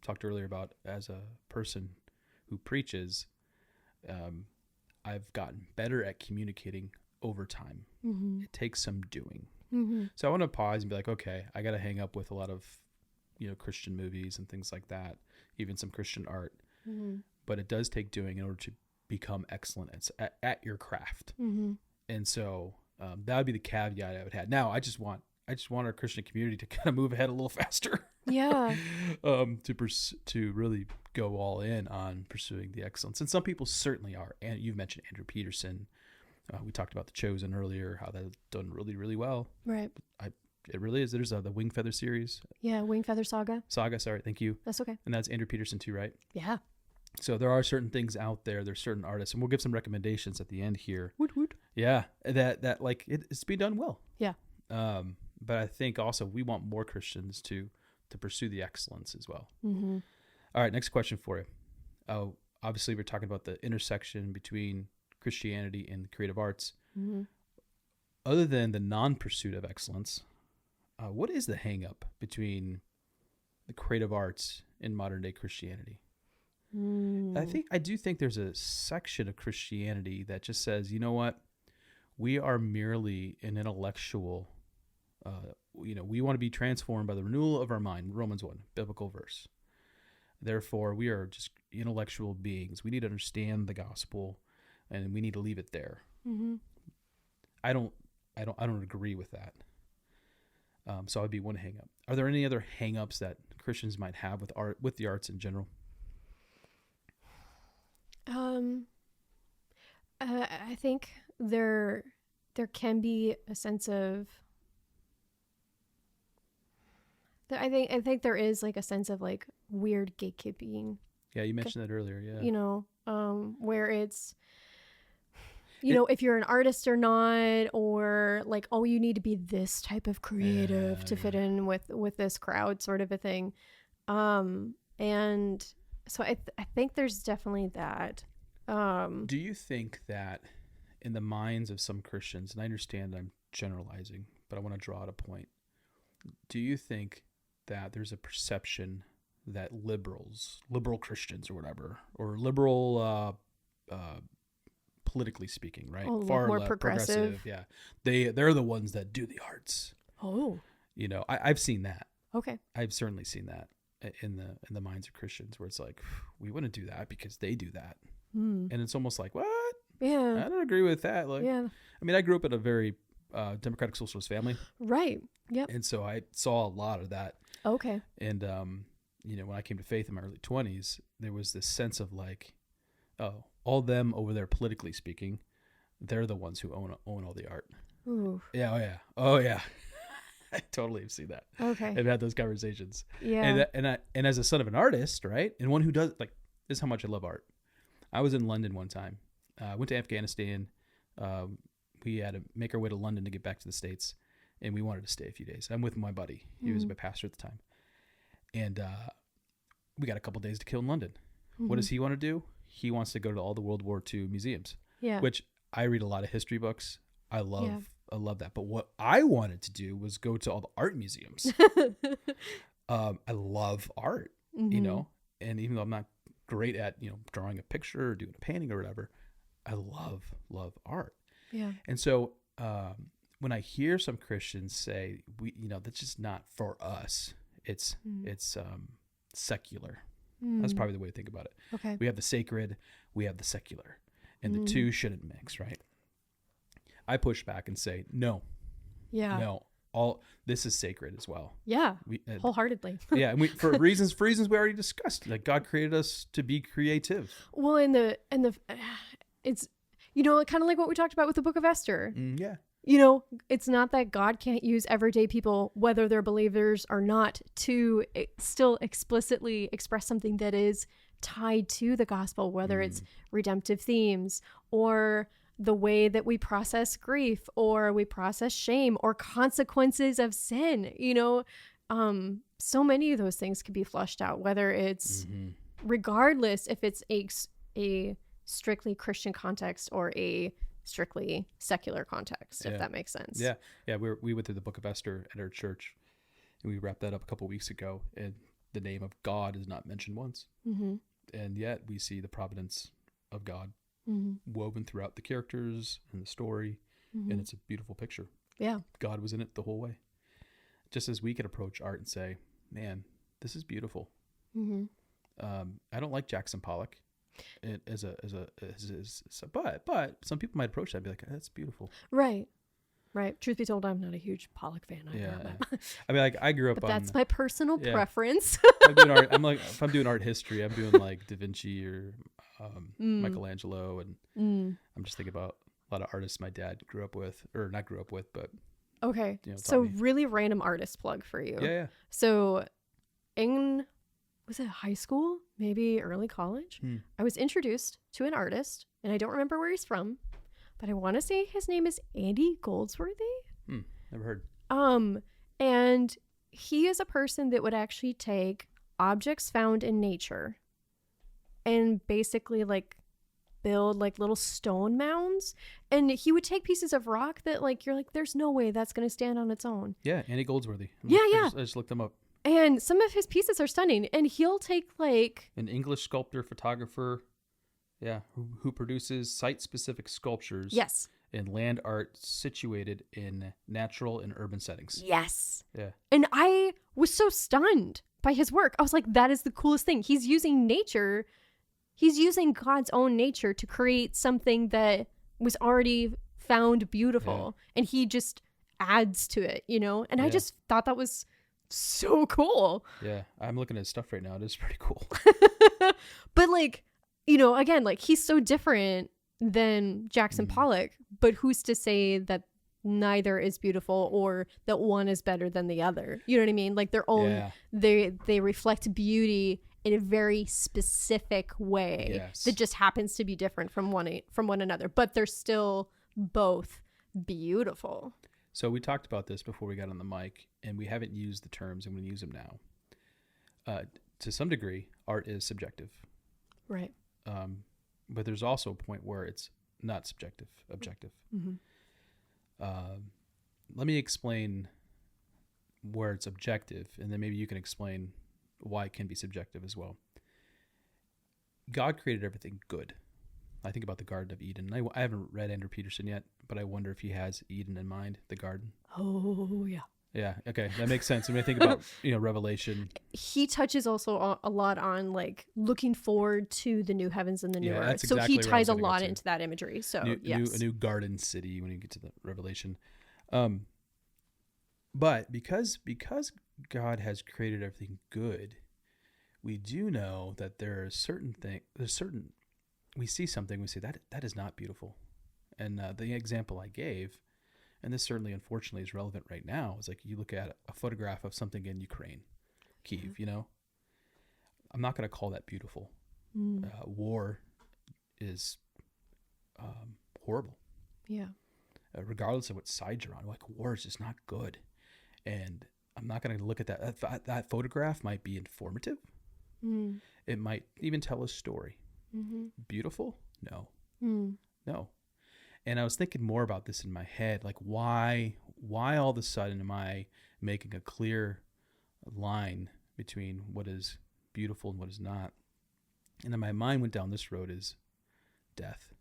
talked earlier about as a person who preaches, I've gotten better at communicating over time. Mm-hmm. It takes some doing. Mm-hmm. So I want to pause and be like, okay, I got to hang up with a lot of Christian movies and things like that, even some Christian art. Mm-hmm. But it does take doing in order to become excellent at your craft. Mm-hmm. And so that would be the caveat I would have. Now, I just want our Christian community to kind of move ahead a little faster. Yeah. To really go all in on pursuing the excellence. And some people certainly are. And you've mentioned Andrew Peterson. We talked about The Chosen earlier, how that's done really, really well. Right. It really is. There's the Wing Feather series. Yeah, Wing Feather Saga. Sorry, thank you. That's okay. And that's Andrew Peterson too, right? Yeah. So there are certain things out there. There's certain artists, and we'll give some recommendations at the end here. Woot. Yeah, that like it's being done well. Yeah. But I think also we want more Christians to pursue the excellence as well. Mm-hmm. All right, next question for you. Obviously, we're talking about the intersection between Christianity and the creative arts. Mm-hmm. Other than the non-pursuit of excellence, what is the hang-up between the creative arts and modern-day Christianity? I do think there's a section of Christianity that just says, you know what, we are merely an intellectual, we want to be transformed by the renewal of our mind, Romans 1, biblical verse. Therefore, we are just intellectual beings. We need to understand the gospel, and we need to leave it there. Mm-hmm. I don't agree with that. So I'd be one hang up. Are there any other hang ups that Christians might have with the arts in general? I think there can be a sense of. I think there is like a sense of like weird gatekeeping. Yeah, you mentioned that earlier. Yeah. Where it's, if you're an artist or not, or like, oh, you need to be this type of creative to fit in with this crowd, sort of a thing. And so I think there's definitely that. Do you think that in the minds of some Christians, and I understand I'm generalizing, but I want to draw out a point. Do you think that there's a perception that liberal Christians or whatever, or liberal, politically speaking, right? Oh, far more progressive. Yeah. They're the ones that do the arts. Oh. I've seen that. Okay. I've certainly seen that in the minds of Christians, where it's like, we wouldn't do that because they do that. And it's almost like, what? Yeah. I don't agree with that. Like, yeah. I mean, I grew up in a very democratic socialist family. Right. Yep. And so I saw a lot of that. Okay. And, when I came to faith in my early 20s, there was this sense of like, oh, all them over there, politically speaking, they're the ones who own all the art. Ooh. Yeah. Oh yeah. I totally have seen that. Okay. I've had those conversations. Yeah. And as a son of an artist, right? And one who does, like, this is how much I love art. I was in London one time. I went to Afghanistan. We had to make our way to London to get back to the States, and we wanted to stay a few days. I'm with my buddy. He was my pastor at the time. And we got a couple days to kill in London. What does he want to do? He wants to go to all the World War II museums. Yeah. Which I read a lot of history books. I love that. But what I wanted to do was go to all the art museums. I love art, and even though I'm not great at, drawing a picture or doing a painting or whatever, I love art. Yeah. And so when I hear some Christians say, that's just not for us. It's secular. That's probably the way to think about it. Okay. We have the sacred, we have the secular, and the two shouldn't mix, right? I push back and say, no. Yeah. No. All this is sacred as well. Yeah. Wholeheartedly. Yeah, and for reasons we already discussed. Like, God created us to be creative. Well, it's kind of like what we talked about with the Book of Esther. Yeah. It's not that God can't use everyday people, whether they're believers or not, to still explicitly express something that is tied to the gospel, whether it's redemptive themes or the way that we process grief or we process shame or consequences of sin. So many of those things can be flushed out, whether it's regardless if it's a strictly Christian context or a strictly secular context, if that makes sense. Yeah. We went through the Book of Esther at our church, and we wrapped that up a couple weeks ago, and the name of God is not mentioned once. And yet we see the providence of God woven throughout the characters and the story, and it's a beautiful picture. Yeah. God was in it the whole way. Just as we can approach art and say, man, this is beautiful. Mm-hmm. I don't like Jackson Pollock but some people might approach that and be like, that's beautiful. Right. Truth be told, I'm not a huge Pollock fan either. Yeah. I mean, like, I grew up but that's my personal preference. I'm doing art. If I'm doing art history, I'm doing like Da Vinci or Michelangelo, and I'm just thinking about a lot of artists my dad grew up with, or not grew up with, but okay. So really random artist plug for you. Yeah. So was it high school, maybe early college? I was introduced to an artist, and I don't remember where he's from, but I want to say his name is Andy Goldsworthy. Never heard. And he is a person that would actually take objects found in nature and basically like build like little stone mounds. And he would take pieces of rock that like, you're like, there's no way that's going to stand on its own. Yeah. Andy Goldsworthy. I just looked them up. And some of his pieces are stunning. And he'll take like an English sculptor, photographer. Yeah. Who produces site-specific sculptures. Yes. And land art situated in natural and urban settings. Yes. Yeah. And I was so stunned by his work. I was like, that is the coolest thing. He's using nature. He's using God's own nature to create something that was already found beautiful. Yeah. And he just adds to it, you know? And I just thought that was so cool. Yeah. I'm looking at his stuff right now. It is pretty cool. But like, you know, again, like he's so different than Jackson Pollock, but who's to say that neither is beautiful or that one is better than the other? You know what I mean? Like their own, they reflect beauty in a very specific way that just happens to be different from one another, but they're still both beautiful. So we talked about this before we got on the mic, and we haven't used the terms. I'm going to use them now. To some degree, art is subjective. Right. But there's also a point where it's not objective. Mm-hmm. Let me explain where it's objective, and then maybe you can explain why it can be subjective as well. God created everything good. I think about the Garden of Eden. I haven't read Andrew Peterson yet, but I wonder if he has Eden in mind, the garden. Oh, yeah. Yeah, okay. That makes sense. When I think about, Revelation. He touches also a lot on like looking forward to the new heavens and the new earth. That's exactly so he ties a lot into that imagery. So yes. A new garden city when you get to the Revelation. But because God has created everything good, we do know that there are we see something, we say that is not beautiful. And the example I gave, and this certainly unfortunately is relevant right now, is like you look at a photograph of something in Ukraine, Kyiv, I'm not going to call that beautiful. War is horrible. Yeah. Regardless of what side you're on, like war is just not good. And I'm not going to look at that. That photograph might be informative. It might even tell a story. Beautiful? No. No. And I was thinking more about this in my head, like why all of a sudden am I making a clear line between what is beautiful and what is not? And then my mind went down this road is death.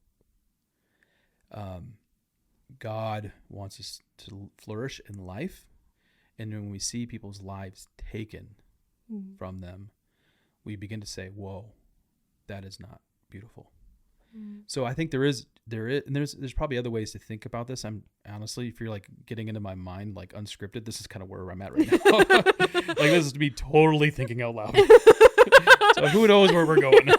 God wants us to flourish in life. And when we see people's lives taken from them, we begin to say, whoa, that is not beautiful. So I think there is, and there's probably other ways to think about this. I'm honestly, if you're like getting into my mind, like unscripted, this is kind of where I'm at right now. Like this is me totally thinking out loud. So who knows where we're going?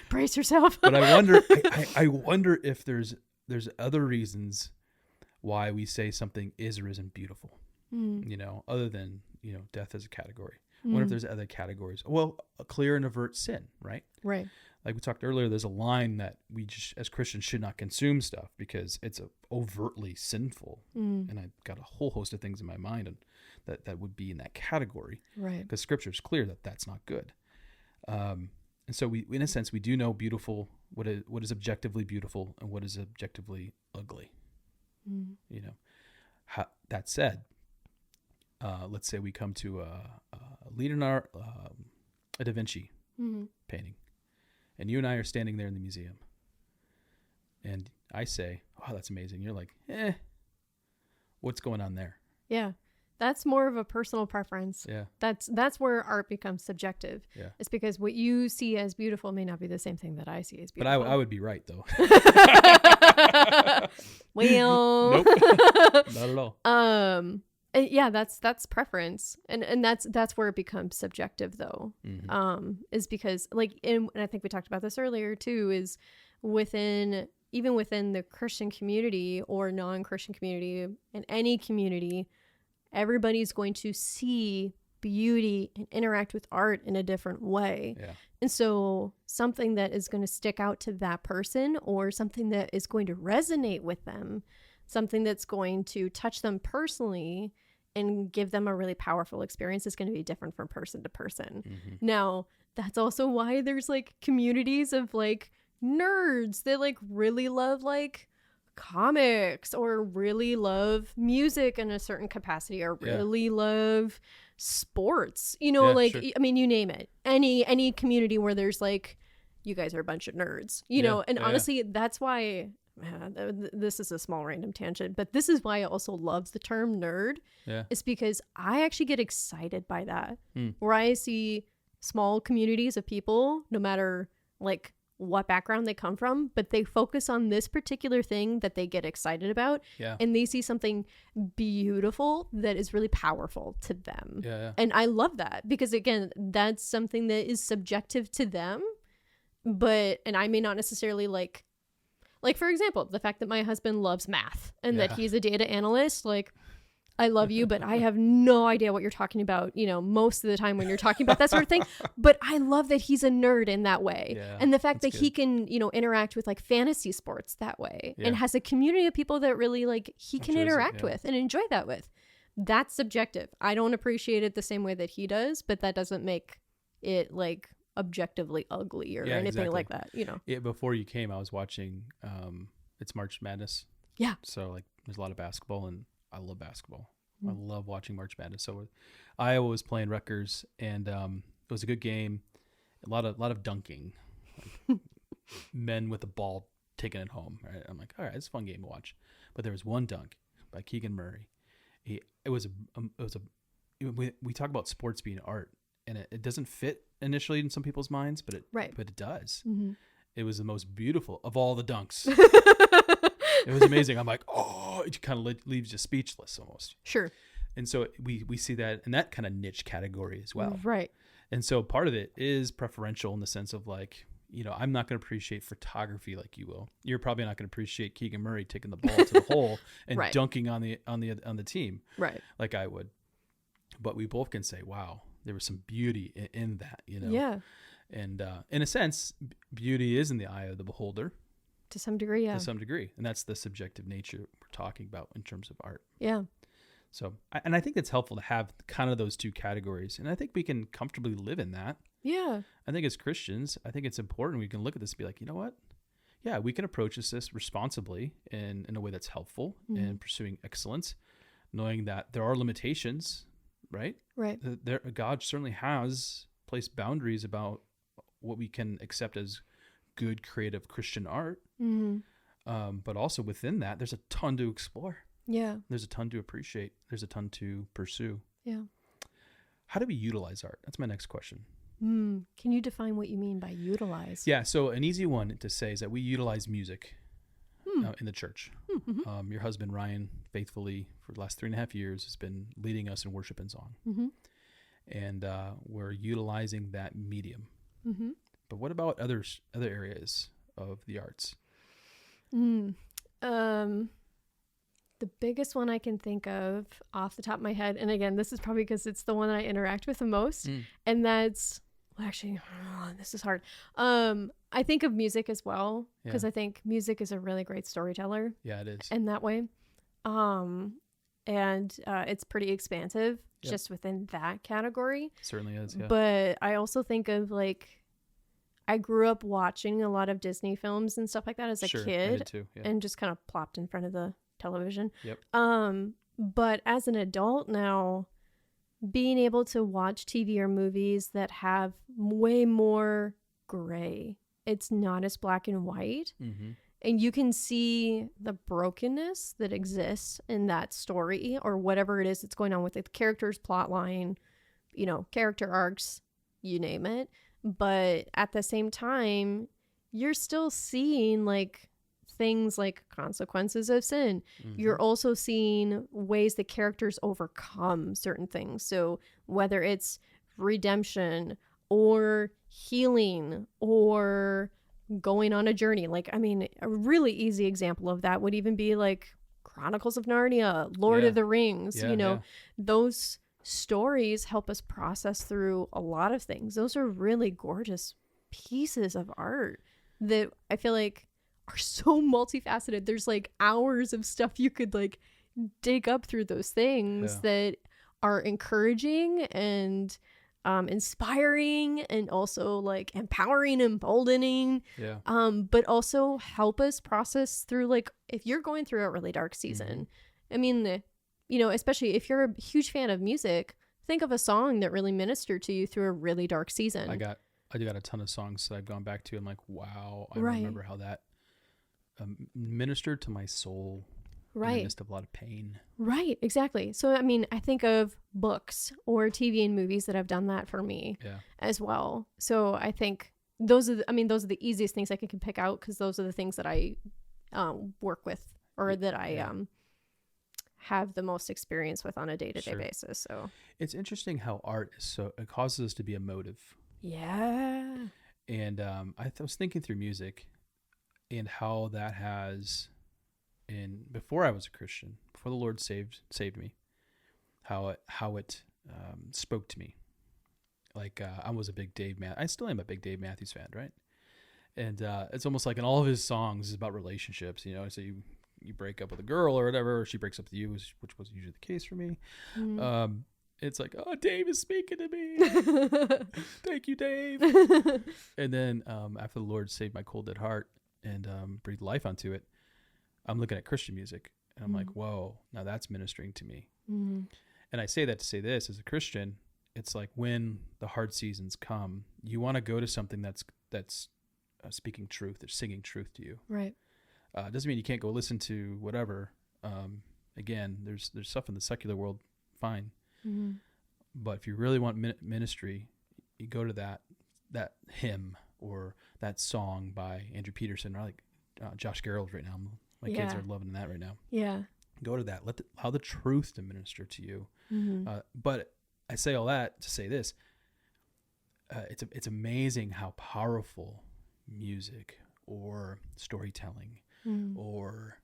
Brace yourself. But I wonder if there's other reasons why we say something is or isn't beautiful. Other than, death as a category. I wonder if there's other categories. Well, a clear and overt sin, right? Right. Like we talked earlier, there's a line that we just, as Christians, should not consume stuff because it's overtly sinful. And I've got a whole host of things in my mind and that would be in that category. Right. Because Scripture is clear that that's not good. And so we, in a sense, we do know beautiful, what is objectively beautiful and what is objectively ugly. That said, let's say we come to a Leonardo, a Da Vinci painting, and you and I are standing there in the museum, and I say, "Oh, that's amazing." You're like, "What's going on there?" Yeah, That's more of a personal preference. Yeah. That's where art becomes subjective. Yeah. It's because what you see as beautiful may not be the same thing that I see as beautiful. But I would be right though. Well, nope. Not at all. Yeah, that's preference, and that's where it becomes subjective though. Is because and I think we talked about this earlier too, is even within the Christian community or non-Christian community, in any community, everybody's going to see beauty and interact with art in a different way. Yeah. And so something that is going to stick out to that person, or something that is going to resonate with them, something that's going to touch them personally and give them a really powerful experience, is going to be different from person to person. Now, that's also why there's communities of nerds that really love comics, or really love music in a certain capacity, or really love sports, sure. I mean, you name it, any community where there's you guys are a bunch of nerds, you know. And honestly, that's why this is a small random tangent, but this is why I also love the term nerd. It's because I actually get excited by that, where I see small communities of people, no matter what background they come from, but they focus on this particular thing that they get excited about, and they see something beautiful that is really powerful to them. And I love that, because again, that's something that is subjective to them, and I may not necessarily like for example, the fact that my husband loves math and that he's a data analyst, I love you, but I have no idea what you're talking about, most of the time when you're talking about that sort of thing. But I love that he's a nerd in that way. And the fact that he can, interact with fantasy sports that way, and has a community of people that really he can interact with and enjoy that with. That's subjective. I don't appreciate it the same way that he does, but that doesn't make it objectively ugly or anything like that, Before you came, I was watching, it's March Madness. Yeah. So there's a lot of basketball, and I love basketball. I love watching March Madness. So Iowa was playing Rutgers, and it was a good game. A lot of dunking, men with the ball taking it home. Right? I'm like, all right, it's a fun game to watch. But there was one dunk by Keegan Murray. We talk about sports being art, and it doesn't fit initially in some people's minds, but it does. It was the most beautiful of all the dunks. It was amazing. I'm like, oh, it kind of leaves you speechless almost. Sure. And so we see that in that kind of niche category as well. Right. And so part of it is preferential in the sense of I'm not going to appreciate photography like you will. You're probably not going to appreciate Keegan Murray taking the ball to the hole and dunking on the team. Right. Like I would. But we both can say, wow, there was some beauty in that, Yeah. And in a sense, beauty is in the eye of the beholder. To some degree, yeah. To some degree. And that's the subjective nature we're talking about in terms of art. Yeah. So, and I think it's helpful to have kind of those two categories. And I think we can comfortably live in that. Yeah. I think as Christians, I think it's important we can look at this and be like, you know what? Yeah, we can approach this responsibly in a way that's helpful in pursuing excellence, knowing that there are limitations, right? Right. God certainly has placed boundaries about what we can accept as good creative Christian art, but also within that there's a ton to explore. There's a ton to appreciate. There's a ton to pursue. How do we utilize art? That's my next question. Can you define what you mean by utilize? So an easy one to say is that we utilize music in the church. Your husband Ryan faithfully for the last 3.5 years has been leading us in worship and song, and we're utilizing that medium. But what about other areas of the arts? The biggest one I can think of off the top of my head, and again, this is probably because it's the one I interact with the most, and that's this is hard. I think of music as well, because I think music is a really great storyteller. Yeah, it is. In that way. And it's pretty expansive just within that category. Certainly is, yeah. But I also think of I grew up watching a lot of Disney films and stuff like that as a kid, I did too, and just kind of plopped in front of the television. Yep. But as an adult now, being able to watch TV or movies that have way more gray, it's not as black and white. and you can see the brokenness that exists in that story or whatever it is that's going on with it. The character's plot line, character arcs, you name it. But at the same time, you're still seeing like things like consequences of sin. Mm-hmm. You're also seeing ways that characters overcome certain things. So whether it's redemption or healing or going on a journey. Like, I mean, a really easy example of that would even be like Chronicles of Narnia, Lord of the Rings, those stories help us process through a lot of things. Those are really gorgeous pieces of art that I feel like are so multifaceted. There's like hours of stuff you could like dig up through those things that are encouraging and inspiring and also like empowering, emboldening, but also help us process through, like, if you're going through a really dark season, I mean, especially if you're a huge fan of music, think of a song that really ministered to you through a really dark season. I got a ton of songs that I've gone back to and like, wow, I remember how that ministered to my soul. In the midst of a lot of pain. Right, exactly. So, I mean, I think of books or TV and movies that have done that for me as well. So I think those are the easiest things I can pick out, because those are the things that I work with, or that I have the most experience with on a day-to-day basis. So it's interesting how art it causes us to be emotive. Yeah. And I was thinking through music and how that has... And before I was a Christian, before the Lord saved me, how it spoke to me. Like I was a big I still am a big Dave Matthews fan, right? And it's almost like in all of his songs is about relationships. So you break up with a girl or whatever, or she breaks up with you, which was usually the case for me. Mm-hmm. It's like, oh, Dave is speaking to me. Thank you, Dave. And then after the Lord saved my cold dead heart and breathed life onto it, I'm looking at Christian music and I'm like, whoa, now that's ministering to me. Mm-hmm. And I say that to say this, as a Christian, it's like when the hard seasons come, you want to go to something that's speaking truth, or singing truth to you. Right. Doesn't mean you can't go listen to whatever. Again, there's stuff in the secular world, fine. Mm-hmm. But if you really want ministry, you go to that hymn or that song by Andrew Peterson, or like Josh Gerald right now. My kids are loving that right now. Yeah. Go to that. Allow the truth to minister to you. Mm-hmm. But I say all that to say this. It's amazing how powerful music or storytelling or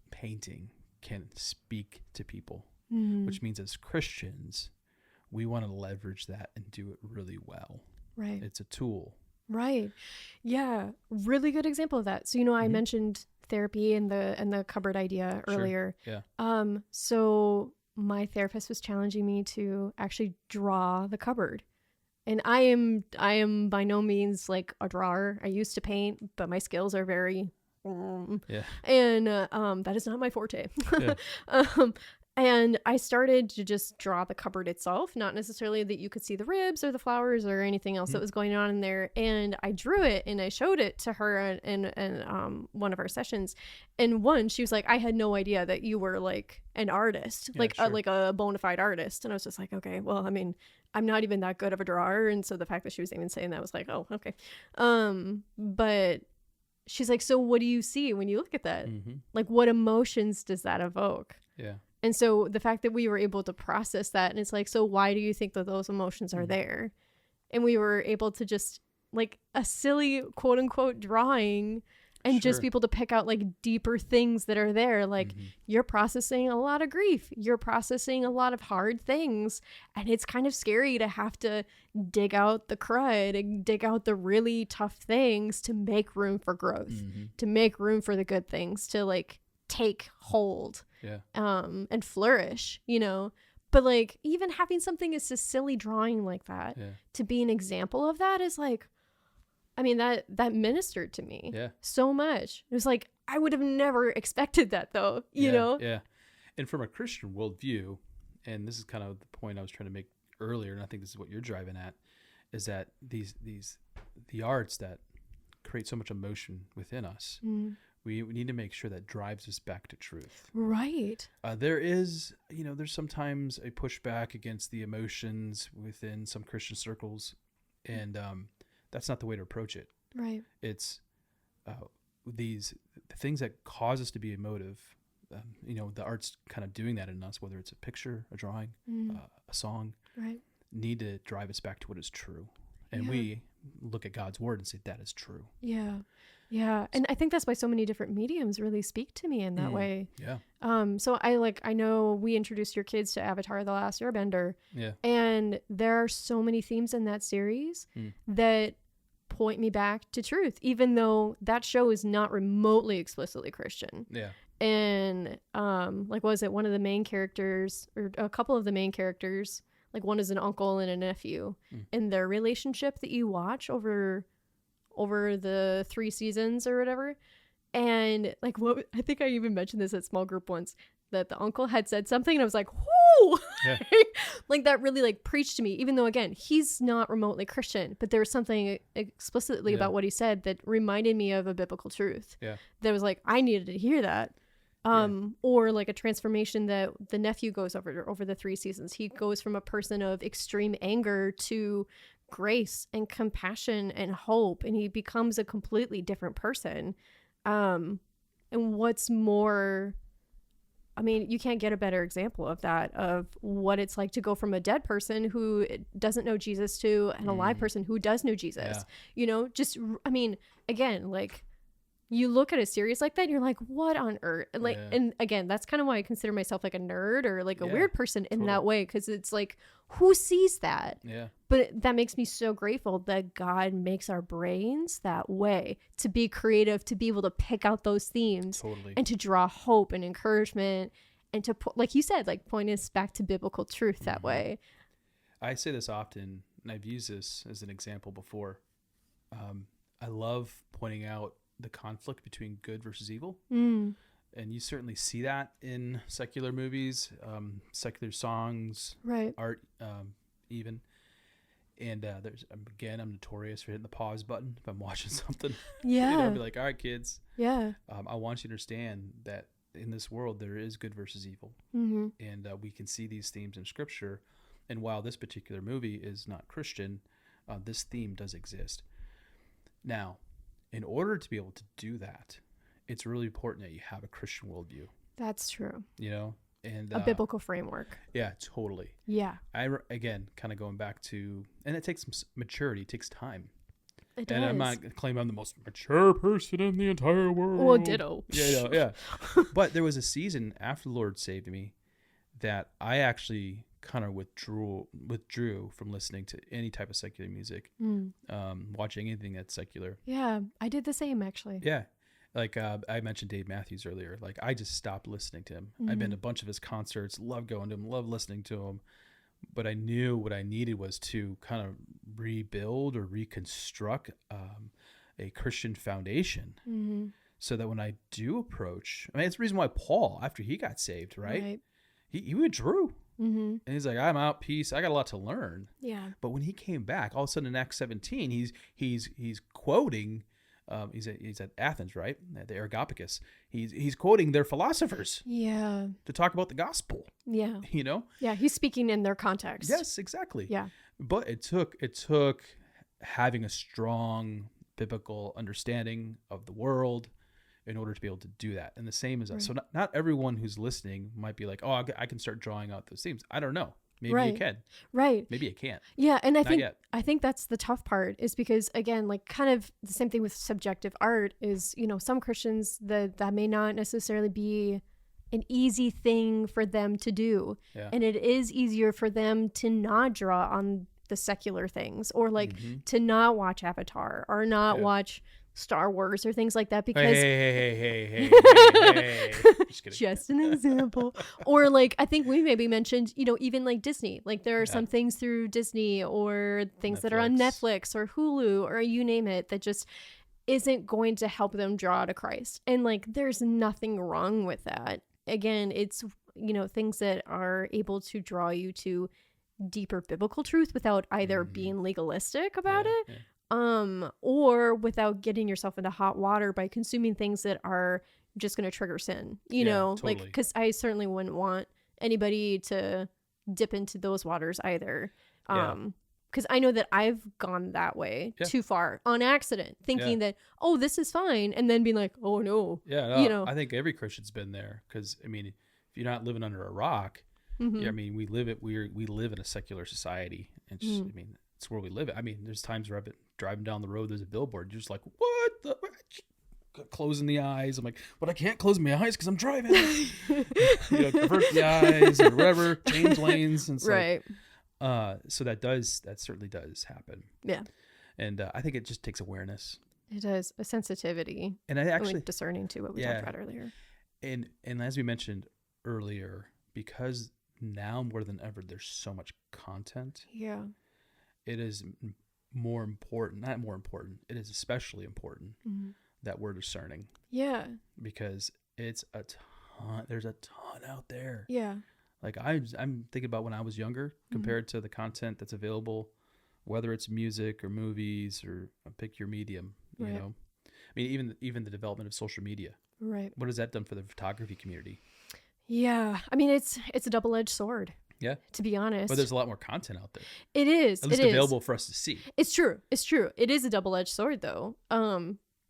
painting can speak to people, which means as Christians, we want to leverage that and do it really well. Right. It's a tool. Right. Yeah. Really good example of that. So, I mentioned therapy and the cupboard idea earlier. Sure. Yeah. So my therapist was challenging me to actually draw the cupboard. And I am by no means like a drawer. I used to paint, but my skills are very and that is not my forte. Yeah. And I started to just draw the cupboard itself, not necessarily that you could see the ribs or the flowers or anything else that was going on in there. And I drew it and I showed it to her in one of our sessions. And she was like, I had no idea that you were like an artist, like a bona fide artist. And I was just like, okay, well, I mean, I'm not even that good of a drawer. And so the fact that she was even saying that was like, oh, okay. But she's like, so what do you see when you look at that? Mm-hmm. Like, what emotions does that evoke? Yeah. And so the fact that we were able to process that, and it's like, so why do you think that those emotions are there? And we were able to just like a silly quote unquote drawing and just be able to pick out like deeper things that are there. Like you're processing a lot of grief. You're processing a lot of hard things. And it's kind of scary to have to dig out the crud and dig out the really tough things to make room for growth, to make room for the good things, to like take hold and flourish, but like even having something as a silly drawing like that to be an example of that is like, I mean, that ministered to me so much. It was like, I would have never expected that though, you know? Yeah. And from a Christian worldview, and this is kind of the point I was trying to make earlier, and I think this is what you're driving at, is that the arts that create so much emotion within us. We need to make sure that drives us back to truth. Right. There is, there's sometimes a pushback against the emotions within some Christian circles, and that's not the way to approach it. Right. It's these things that cause us to be emotive. The art's kind of doing that in us, whether it's a picture, a drawing, a song, right, need to drive us back to what is true. And we look at God's word and say, that is true. Yeah. Yeah. And I think that's why so many different mediums really speak to me in that way. Yeah. So I know we introduced your kids to Avatar: The Last Airbender. Yeah. And there are so many themes in that series that point me back to truth, even though that show is not remotely explicitly Christian. Yeah. And what was it? One of the main characters, or a couple of the main characters, like one is an uncle and a nephew, and their relationship that you watch over the 3 seasons or whatever. And I think I even mentioned this at small group once, that the uncle had said something and I was like, whoo! Yeah. That really preached to me, even though again, he's not remotely Christian, but there was something explicitly about what he said that reminded me of a biblical truth. Yeah. That was I needed to hear that. Or a transformation that the nephew goes over the 3 seasons. He goes from a person of extreme anger to grace and compassion and hope, and he becomes a completely different person. And what's more, you can't get a better example of that, of what it's like to go from a dead person who doesn't know Jesus to an alive person who does know Jesus. Yeah. Again, you look at a series like that and you're like, what on earth? And and again, that's kind of why I consider myself a nerd or a weird person in that way, because it's who sees that? Yeah. But that makes me so grateful that God makes our brains that way, to be creative, to be able to pick out those themes and to draw hope and encouragement, and to like you said, point us back to biblical truth that way. I say this often, and I've used this as an example before. I love pointing out the conflict between good versus evil. And you certainly see that in secular movies, secular songs, right, art, even. And I'm notorious for hitting the pause button if I'm watching something. Yeah. I'll be like, all right, kids. Yeah. I want you to understand that in this world there is good versus evil. And we can see these themes in Scripture. And while this particular movie is not Christian, this theme does exist. Now, in order to be able to do that, it's really important that you have a Christian worldview. That's true. And a biblical framework. Yeah, totally. Yeah. Again, kind of going back to, and it takes some maturity, it takes time. It does. And I'm not claiming I'm the most mature person in the entire world. Well, ditto. Yeah. But there was a season after the Lord saved me that I actually kind of withdrew from listening to any type of secular music, watching anything that's secular. Yeah, I did the same actually. Yeah. I mentioned Dave Matthews earlier. I just stopped listening to him. I've been to a bunch of his concerts, love going to him, love listening to him. But I knew what I needed was to kind of rebuild or reconstruct a Christian foundation, so that when I do approach, it's the reason why Paul, after he got saved, right? He withdrew. And he's like, I'm out, peace. I got a lot to learn. Yeah. But when he came back, all of a sudden in Acts 17, he's quoting. He's at Athens, right? At the Areopagus. He's quoting their philosophers. Yeah. To talk about the gospel. Yeah. Yeah, he's speaking in their context. Yes, exactly. Yeah. But it took having a strong biblical understanding of the world in order to be able to do that. And the same as us. So not everyone who's listening might be like, oh, I can start drawing out those themes. I don't know. Maybe you can. Right. Maybe you can't. Yeah. And I think that's the tough part, is because, again, kind of the same thing with subjective art is, some Christians that may not necessarily be an easy thing for them to do. Yeah. And it is easier for them to not draw on the secular things, or to not watch Avatar or not watch Star Wars or things like that, because hey. Just an example. Or I think we maybe mentioned, even Disney, there are some things through Disney or things that are on Netflix or Hulu or you name it, that just isn't going to help them draw to Christ. And there's nothing wrong with that. Again, it's, things that are able to draw you to deeper biblical truth without either being legalistic about it or without getting yourself into hot water by consuming things that are just going to trigger sin, you know, totally. Like, because I certainly wouldn't want anybody to dip into those waters either. Because I know that I've gone that way too far on accident, thinking that, oh, this is fine, and then being like, oh no. You know, I think every Christian's been there, because I mean, if you're not living under a rock, I mean, we live in a secular society, and just, I mean, it's where we live. I mean, there's times where I've been driving down the road, there's a billboard, you're just like, what the. Closing the eyes. I'm like, but I can't close my eyes because I'm driving. Avert the eyes or whatever, change lanes. And so, so that certainly does happen. Yeah. And I think it just takes awareness. It does. A sensitivity. And I actually discerning to what we talked about earlier. And as we mentioned earlier, because now more than ever, there's so much content. Yeah. It is more important, not more important. It is especially important that we're discerning. Yeah. Because it's a ton. There's a ton out there. Yeah. Like I'm thinking about when I was younger compared to the content that's available, whether it's music or movies or pick your medium, you know. I mean, even the development of social media. Right. What has that done for the photography community? Yeah. I mean, it's a double-edged sword. Yeah. To be honest. But there's a lot more content out there. It is. At least available for us to see. It's true. It is a double-edged sword though.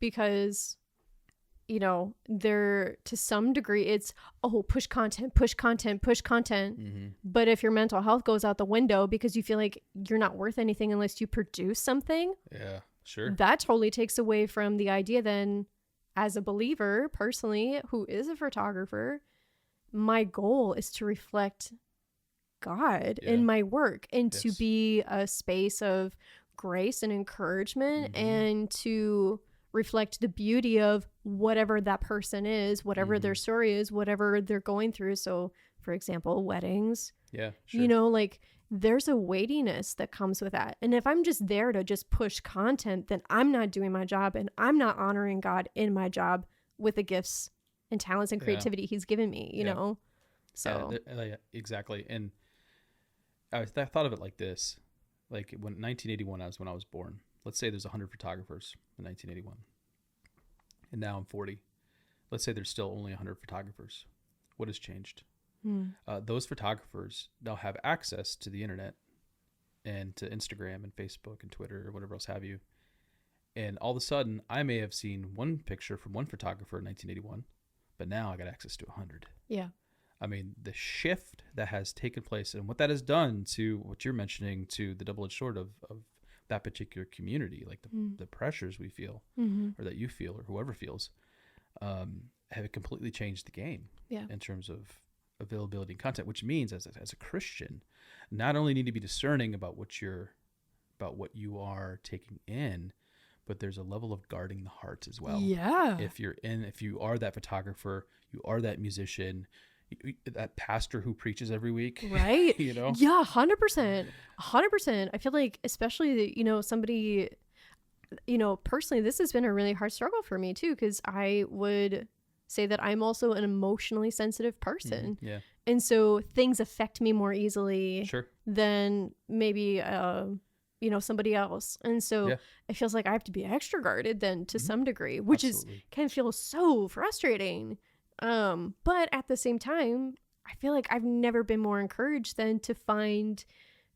Because, you know, there, to some degree, it's, push content. But if your mental health goes out the window because you feel like you're not worth anything unless you produce something. Yeah, sure. That totally takes away from the idea then, as a believer, personally, who is a photographer, my goal is to reflect God in my work and to be a space of grace and encouragement and to reflect the beauty of whatever that person is, whatever their story is, whatever they're going through. So, for example, weddings. Yeah, sure. You know, like there's a weightiness that comes with that. And if I'm just there to just push content, then I'm not doing my job and I'm not honoring God in my job with the gifts and talents and creativity he's given me, you know? So exactly. And I thought of it like this. Like when 1981, when I was born. Let's say there's 100 photographers in 1981, and now I'm 40. Let's say there's still only 100 photographers. What has changed? Those photographers now have access to the internet and to Instagram and Facebook and Twitter or whatever else have you. And all of a sudden, I may have seen one picture from one photographer in 1981, but now I got access to 100. Yeah. I mean, the shift that has taken place and what that has done to what you're mentioning, to the double-edged sword of that particular community, like the pressures we feel or that you feel or whoever feels, have completely changed the game in terms of availability and content, which means as a Christian, not only need to be discerning about what you are taking in, but there's a level of guarding the heart as well. Yeah. If you are that photographer, you are that musician, that pastor who preaches every week, right? You know? Yeah, 100%. I feel like, especially, you know, somebody, you know, personally, this has been a really hard struggle for me too, because I would say that I'm also an emotionally sensitive person. Yeah. And so things affect me more easily than maybe, you know, somebody else. And so it feels like I have to be extra guarded then to some degree, which can feel so frustrating. But at the same time, I feel like I've never been more encouraged than to find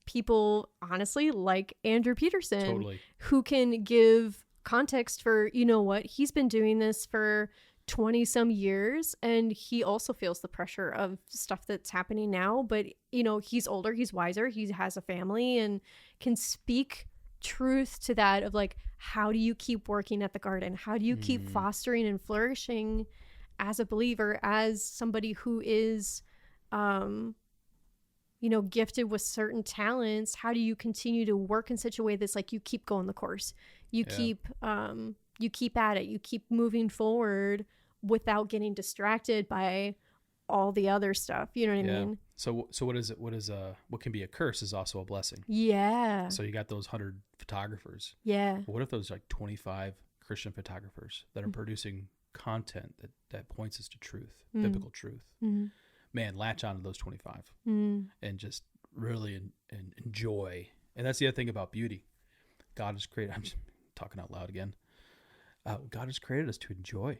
people, honestly, like Andrew Peterson, who can give context for, you know what, he's been doing this for 20 some years and he also feels the pressure of stuff that's happening now, but you know, he's older, he's wiser, he has a family and can speak truth to that of like, how do you keep working at the garden? How do you keep fostering and flourishing as a believer, as somebody who is, you know, gifted with certain talents? How do you continue to work in such a way that's like you keep going the course, you keep at it, you keep moving forward without getting distracted by all the other stuff, you know what I mean? So what can be a curse is also a blessing. Yeah. So you got those 100 photographers. Yeah. But what if those like 25 Christian photographers that are producing content that points us to truth, biblical truth? Man, latch on to those 25 and just really enjoy. And that's the other thing about beauty. God has created, talking out loud again. God has created us to enjoy.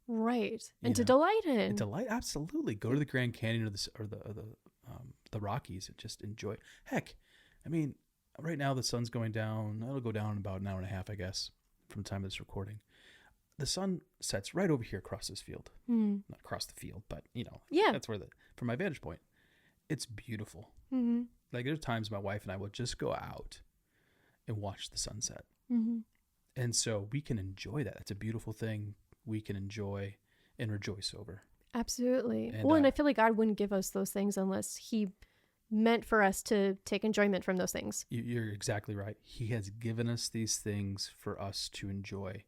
Right. And to delight in. And delight, absolutely. Go to the Grand Canyon or the Rockies and just enjoy. Heck, I mean, right now the sun's going down. It'll go down in about an hour and a half, I guess, from the time of this recording. The sun sets right over here across this field. Not across the field, but, that's where from my vantage point, it's beautiful. Mm-hmm. Like, there's times my wife and I will just go out and watch the sunset. Mm-hmm. And so we can enjoy that. It's a beautiful thing we can enjoy and rejoice over. Absolutely. And I feel like God wouldn't give us those things unless he meant for us to take enjoyment from those things. You're exactly right. He has given us these things for us to enjoy.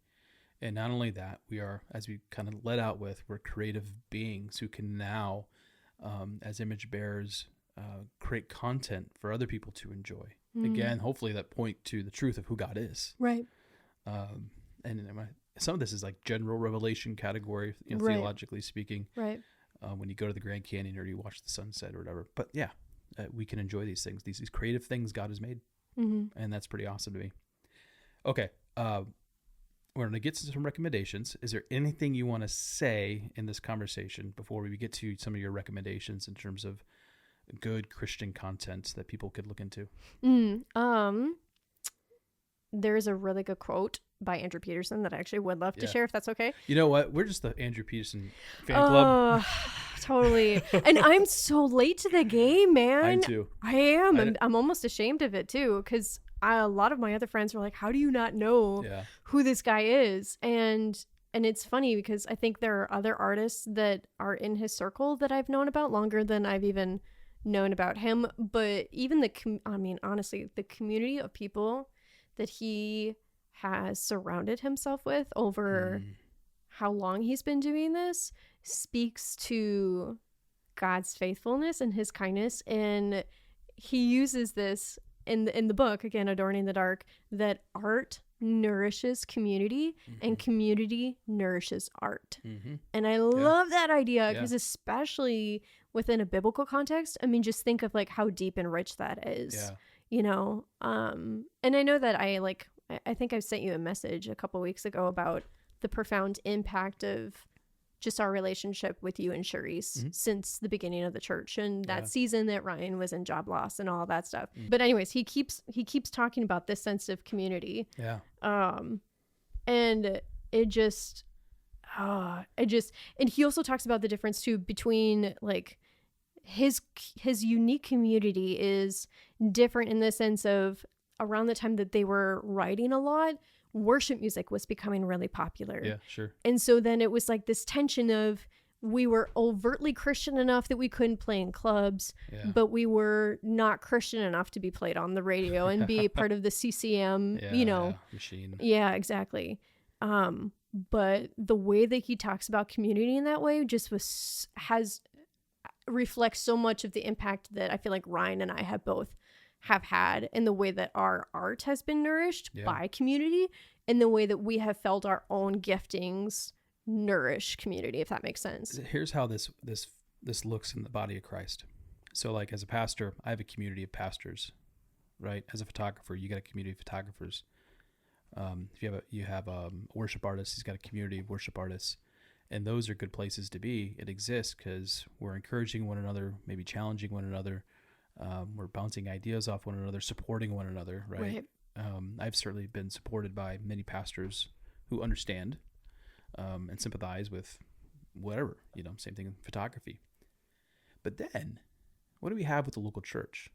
And not only that, we are, as we kind of let out with, we're creative beings who can now, as image bearers, create content for other people to enjoy. Again, hopefully that point to the truth of who God is. Right. And some of this is like general revelation category, right. Theologically speaking. Right. When you go to the Grand Canyon or you watch the sunset or whatever. But yeah, we can enjoy these things, these creative things God has made. Mm-hmm. And that's pretty awesome to me. Okay. We're going to get to some recommendations. Is there anything you want to say in this conversation before we get to some of your recommendations in terms of good Christian content that people could look into? There's a really good quote by Andrew Peterson that I actually would love to share, if that's okay. You know what? We're just the Andrew Peterson fan club. Totally. And I'm so late to the game, man. I am too. I am. I'm almost ashamed of it too, because a lot of my other friends were like, how do you not know who this guy is? And it's funny because I think there are other artists that are in his circle that I've known about longer than I've even known about him. But even honestly, the community of people that he has surrounded himself with over how long he's been doing this speaks to God's faithfulness and his kindness. And he uses this in the book, again, Adorning the Dark, that art nourishes community and community nourishes art. And I love that idea because especially within a biblical context, I mean, just think of like how deep and rich that is, and I know that I think I sent you a message a couple weeks ago about the profound impact of just our relationship with you and Charisse since the beginning of the church and that season that Ryan was in job loss and all that stuff. But anyways, he keeps talking about this sense of community. And and he also talks about the difference too between like his unique community is different in the sense of around the time that they were writing a lot, worship music was becoming really popular. Yeah, sure. And so then it was like this tension of we were overtly Christian enough that we couldn't play in clubs, but we were not Christian enough to be played on the radio and be part of the CCM, machine. Yeah, exactly. But the way that he talks about community in that way just reflects so much of the impact that I feel like Ryan and I have had in the way that our art has been nourished by community and the way that we have felt our own giftings nourish community, if that makes sense. Here's how this looks in the body of Christ. So like as a pastor, I have a community of pastors, right? As a photographer, you got a community of photographers. If you have a worship artist, he's got a community of worship artists. And those are good places to be. It exists because we're encouraging one another, maybe challenging one another. We're bouncing ideas off one another, supporting one another, right? I've certainly been supported by many pastors who understand and sympathize with whatever, same thing in photography. But then, what do we have with the local church?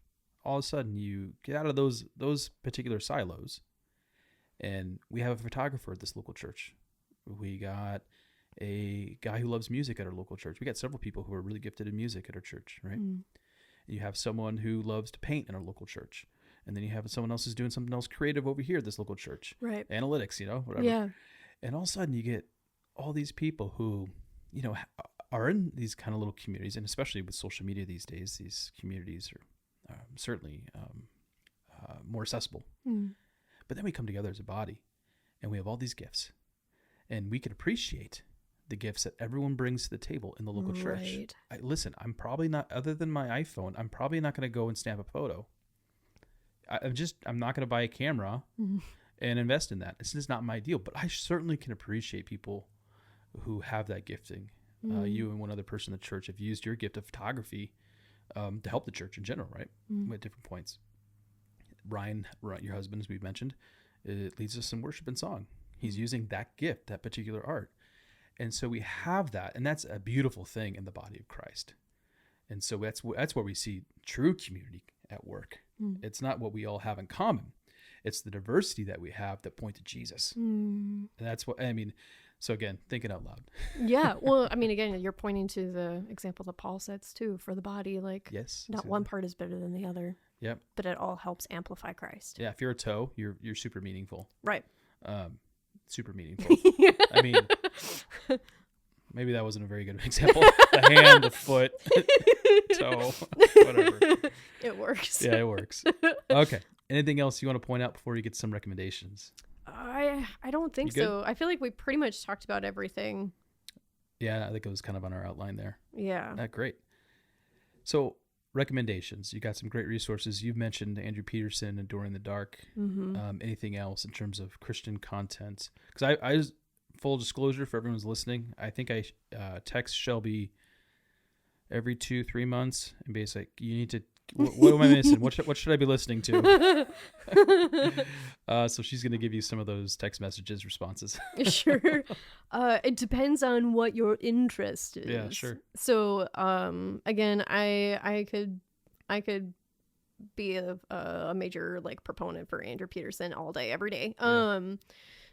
All of a sudden, you get out of those particular silos, and we have a photographer at this local church. We got a guy who loves music at our local church. We got several people who are really gifted in music at our church, right? You have someone who loves to paint in our local church. And then you have someone else who's doing something else creative over here at this local church. Right. Analytics, whatever. Yeah. And all of a sudden you get all these people who, are in these kind of little communities. And especially with social media these days, these communities are certainly more accessible. But then we come together as a body and we have all these gifts. And we can appreciate the gifts that everyone brings to the table in the local church. Listen, I'm probably not, other than my iPhone, I'm probably not going to go and snap a photo. I'm not going to buy a camera and invest in that. This is not my deal, but I certainly can appreciate people who have that gifting. You and one other person in the church have used your gift of photography to help the church in general, right? At different points. Ryan, your husband, as we've mentioned, it leads us in worship and song. He's using that gift, that particular art. And so we have that, and that's a beautiful thing in the body of Christ. And so that's where we see true community at work. It's not what we all have in common. It's the diversity that we have that point to Jesus. And that's what, I mean, so again, thinking out loud. Yeah. Well, I mean, again, you're pointing to the example that Paul sets too for the body. Like, yes, not one part is better than the other. Yep. But it all helps amplify Christ. Yeah. If you're a toe, you're super meaningful. Right. Super meaningful. I mean, maybe that wasn't a very good example. The hand, the foot, toe, whatever. It works. Yeah, it works. Okay. Anything else you want to point out before you get some recommendations? I don't think so. I feel like we pretty much talked about everything. Yeah, I think it was kind of on our outline there. Yeah. Great. So recommendations. You got some great resources. You've mentioned Andrew Peterson and Adorning the Dark. Anything else in terms of Christian content? Because I just, full disclosure for everyone's listening, I think I text Shelby every 2-3 months and be like, you need to, what am I missing? What should I be listening to? So she's going to give you some of those text messages responses. Sure. It depends on what your interest is. Yeah, sure. So again, I could be a major like proponent for Andrew Peterson all day, every day. Yeah.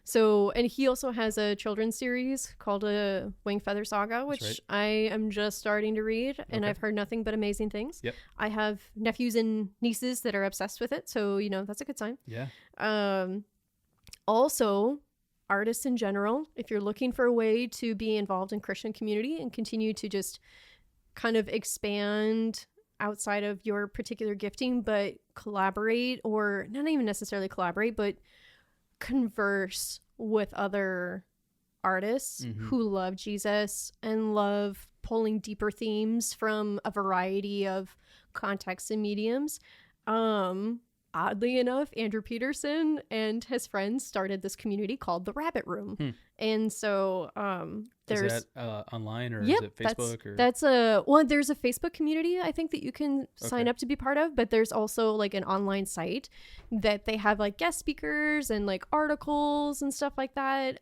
So, and he also has a children's series called a Wing Feather Saga, which I am just starting to read, and I've heard nothing but amazing things. Yep. I have nephews and nieces that are obsessed with it, so, you know, that's a good sign. Yeah. Also, artists in general, if you're looking for a way to be involved in Christian community and continue to just kind of expand outside of your particular gifting, but collaborate, or not even necessarily collaborate, but converse with other artists who love Jesus and love pulling deeper themes from a variety of contexts and mediums. Oddly enough, Andrew Peterson and his friends started this community called the Rabbit Room. And so there's... Is that online, or is it Facebook? There's a Facebook community, I think, that you can sign up to be part of, but there's also like an online site that they have like guest speakers and like articles and stuff like that.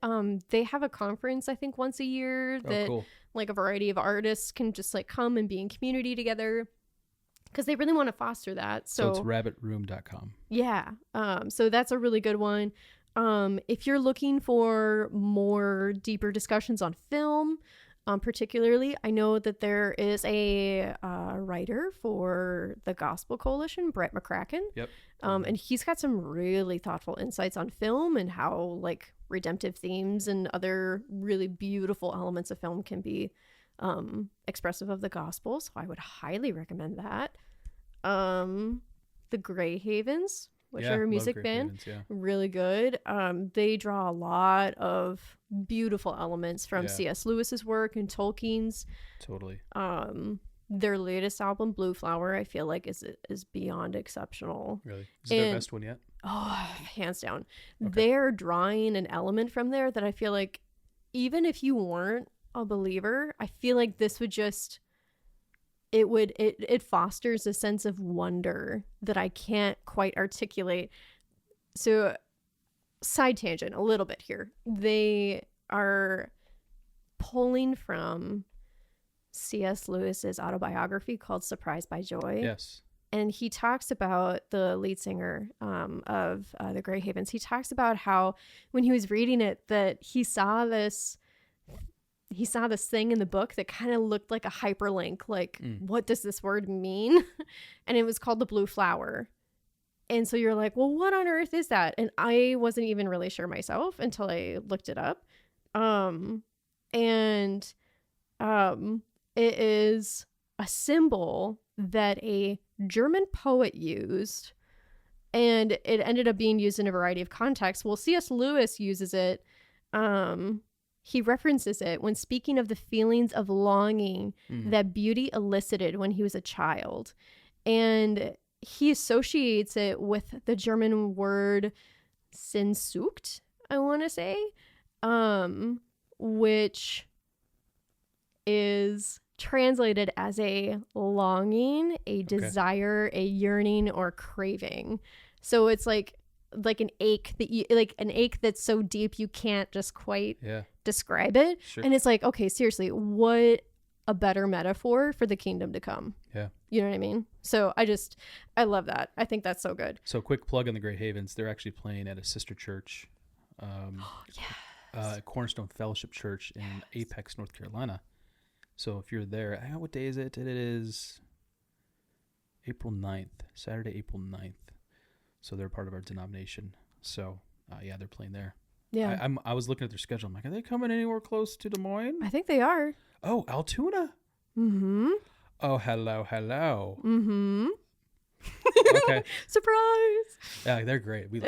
They have a conference, I think, once a year that like a variety of artists can just like come and be in community together, because they really want to foster that. So it's rabbitroom.com. Yeah. So that's a really good one. If you're looking for more deeper discussions on film, particularly, I know that there is a writer for the Gospel Coalition, Brett McCracken. Yep. And he's got some really thoughtful insights on film and how like redemptive themes and other really beautiful elements of film can be expressive of the gospel. So I would highly recommend that. The Grey Havens, which are a music band, really good. They draw a lot of beautiful elements from C.S. Lewis's work and Tolkien's. Totally. Their latest album, Blue Flower, I feel like is beyond exceptional. Really? Is it their best one yet? Oh, hands down. They're drawing an element from there that I feel like even if you weren't a believer, I feel like this would just... It fosters a sense of wonder that I can't quite articulate. So, side tangent a little bit here. They are pulling from C.S. Lewis's autobiography called Surprised by Joy. Yes. And he talks about the lead singer of the Grey Havens. He talks about how when he was reading it, that he saw this thing in the book that kind of looked like a hyperlink, like, what does this word mean? And it was called the Blue Flower. And so you're like, well, what on earth is that? And I wasn't even really sure myself until I looked it up. It is a symbol that a German poet used, and it ended up being used in a variety of contexts. Well, C.S. Lewis uses it. He references it when speaking of the feelings of longing that beauty elicited when he was a child. And he associates it with the German word Sehnsucht, I want to say, which is translated as a longing, a desire, a yearning, or craving. So it's like an ache that you like, an ache that's so deep you can't just quite describe it. Sure. And it's like, okay, seriously, what a better metaphor for the kingdom to come. Yeah. You know what I mean? So I love that. I think that's so good. So quick plug in the Great Havens. They're actually playing at a sister church, Cornerstone Fellowship Church in Apex, North Carolina. So if you're there, I don't know what day is it? It is April 9th, Saturday, April 9th. So they're part of our denomination. So they're playing there. Yeah. I was looking at their schedule. I'm like, are they coming anywhere close to Des Moines? I think they are. Oh, Altoona? Mm-hmm. Oh, hello. Mm-hmm. Okay. Surprise. Yeah, they're great. We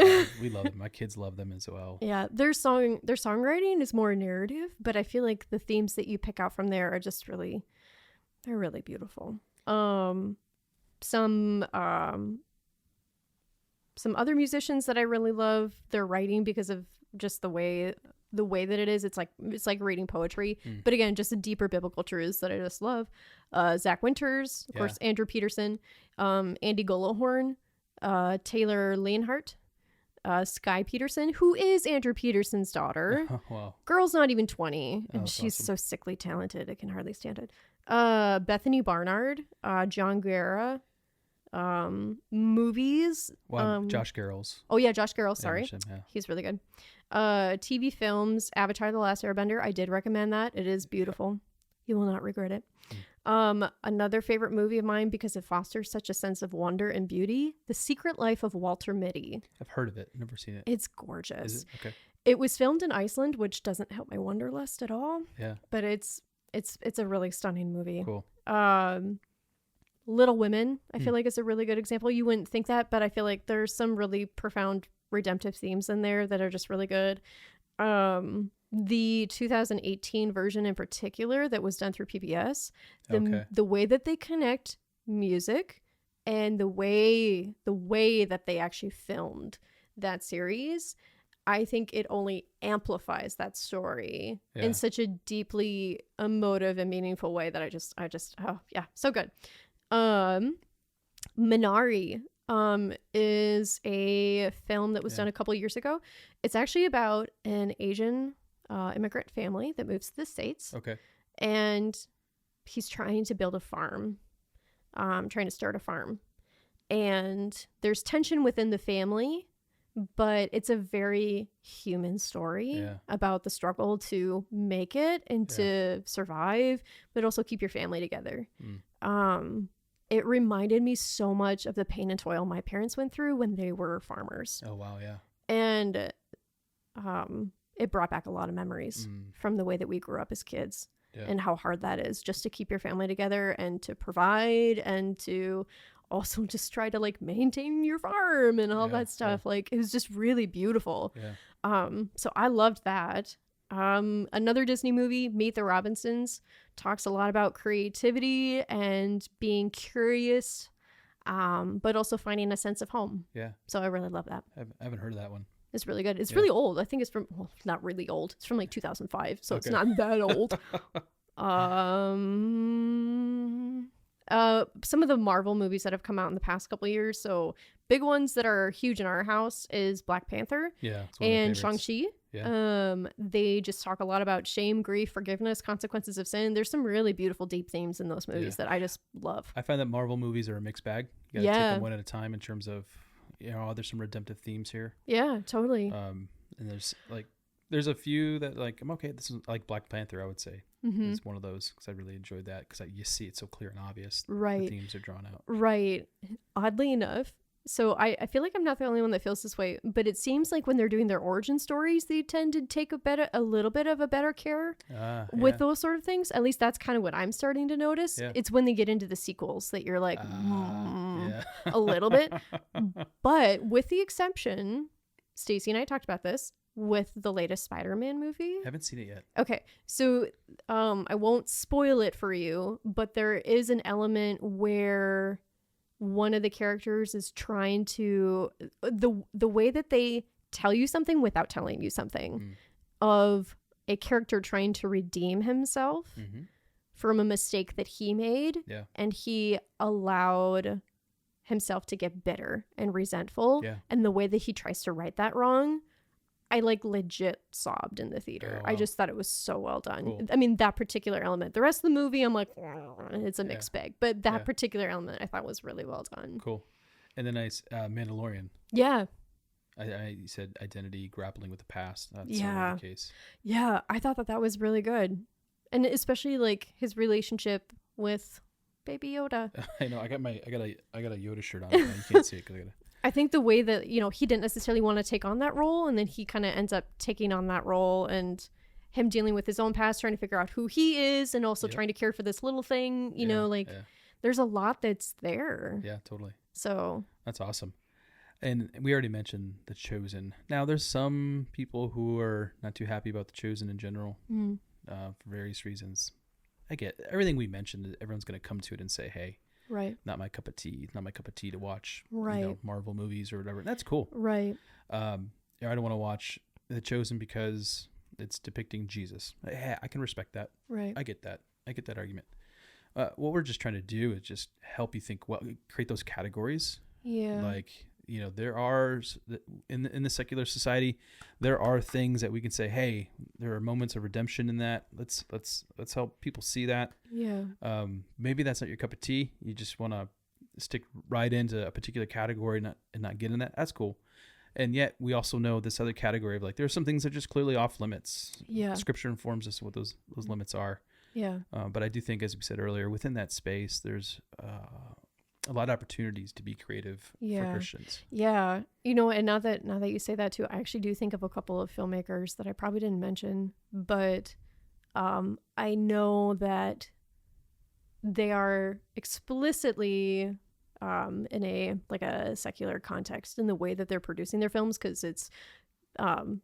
love them. My kids love them as well. Yeah, their songwriting is more narrative, but I feel like the themes that you pick out from there are just really beautiful. Some other musicians that I really love their writing because of just the way that it is. It's like reading poetry, but again, just the deeper biblical truths that I just love. Zach Winters, of course, Andrew Peterson, Andy Golohorn, Taylor Leonhardt, Sky Peterson, who is Andrew Peterson's daughter. Wow. Girl's not even 20, and she's awesome. so sickly talented. I can hardly stand it. Bethany Barnard, John Guerra, movies. Josh Garrels. Oh yeah, Josh Garrels. Sorry, him, he's really good. TV films, Avatar: The Last Airbender. I did recommend that. It is beautiful. You will not regret it. Another favorite movie of mine because it fosters such a sense of wonder and beauty. The Secret Life of Walter Mitty. I've heard of it. Never seen it. It's gorgeous. Is it? Okay. It was filmed in Iceland, which doesn't help my wanderlust at all. Yeah. But it's a really stunning movie. Cool. Little Women, I feel like is a really good example. You wouldn't think that, but I feel like there's some really profound redemptive themes in there that are just really good. The 2018 version in particular that was done through PBS, the way that they connect music and the way that they actually filmed that series, I think it only amplifies that story in such a deeply emotive and meaningful way that I just so good. Minari is a film that was done a couple years ago. It's actually about an Asian immigrant family that moves to the States. Okay. And he's trying to build a farm, trying to start a farm. And there's tension within the family, but it's a very human story about the struggle to make it and to survive, but also keep your family together. It reminded me so much of the pain and toil my parents went through when they were farmers. Oh, wow, yeah. And it brought back a lot of memories from the way that we grew up as kids and how hard that is just to keep your family together and to provide and to also just try to like maintain your farm and all that stuff. Like it was just really beautiful. So I loved that. Another Disney movie, Meet the Robinsons, talks a lot about creativity and being curious, but also finding a sense of home. Yeah. So I really love that. I haven't heard of that one. It's really good. It's really old. I think it's from, well, not really old. It's from like 2005, so it's not that old. Some of the Marvel movies that have come out in the past couple of years. So big ones that are huge in our house is Black Panther and Shang-Chi. Yeah. They just talk a lot about shame, grief, forgiveness, consequences of sin. There's some really beautiful, deep themes in those movies that I just love. I find that Marvel movies are a mixed bag. You gotta take them one at a time in terms of, you know, there's some redemptive themes here. Yeah, totally. And there's a few that like, I'm okay. This is like Black Panther, I would say. It's one of those because I really enjoyed that because you see it so clear and obvious. Right. The themes are drawn out. Right. Oddly enough, so I feel like I'm not the only one that feels this way, but it seems like when they're doing their origin stories, they tend to take a little bit of a better care with those sort of things. At least that's kind of what I'm starting to notice. Yeah. It's when they get into the sequels that you're like, a little bit. But with the exception, Stacey and I talked about this, with the latest Spider-Man movie. Haven't seen it yet. Okay. So I won't spoil it for you, but there is an element where one of the characters is trying to, the way that they tell you something without telling you something, of a character trying to redeem himself from a mistake that he made. Yeah. And he allowed himself to get bitter and resentful. Yeah. And the way that he tries to right that wrong, I like legit sobbed in the theater. Oh, wow. I just thought it was so well done. Cool. I mean, that particular element. The rest of the movie, I'm like, it's a mixed bag. But that particular element I thought was really well done. Cool. And then Mandalorian. Yeah. I said identity, grappling with the past. That's Yeah. the case. Yeah. I thought that was really good. And especially like his relationship with Baby Yoda. I know. I got a Yoda shirt on. You can't see it because I think the way that, you know, he didn't necessarily want to take on that role, and then he kind of ends up taking on that role, and him dealing with his own past, trying to figure out who he is, and also trying to care for this little thing, you know, like there's a lot that's there. Yeah, totally. So that's awesome. And we already mentioned The Chosen. Now, there's some people who are not too happy about The Chosen in general for various reasons. I get everything we mentioned. Everyone's going to come to it and say, hey, right, not my cup of tea. Not my cup of tea to watch Marvel movies or whatever. That's cool. Right. I don't want to watch The Chosen because it's depicting Jesus. I can respect that. Right. I get that. I get that argument. What we're just trying to do is just help you think, well, create those categories. Yeah. Like, you know, there are in the secular society, there are things that we can say, hey, there are moments of redemption in that. Let's help people see that. Yeah. Maybe that's not your cup of tea. You just want to stick right into a particular category and not get in that. That's cool. And yet we also know this other category of like, there are some things that are just clearly off limits. Yeah. Scripture informs us what those limits are. Yeah. But I do think, as we said earlier, within that space, there's a lot of opportunities to be creative for Christians. Yeah. You know, and now that you say that too, I actually do think of a couple of filmmakers that I probably didn't mention, but I know that they are explicitly in a secular context in the way that they're producing their films, because it's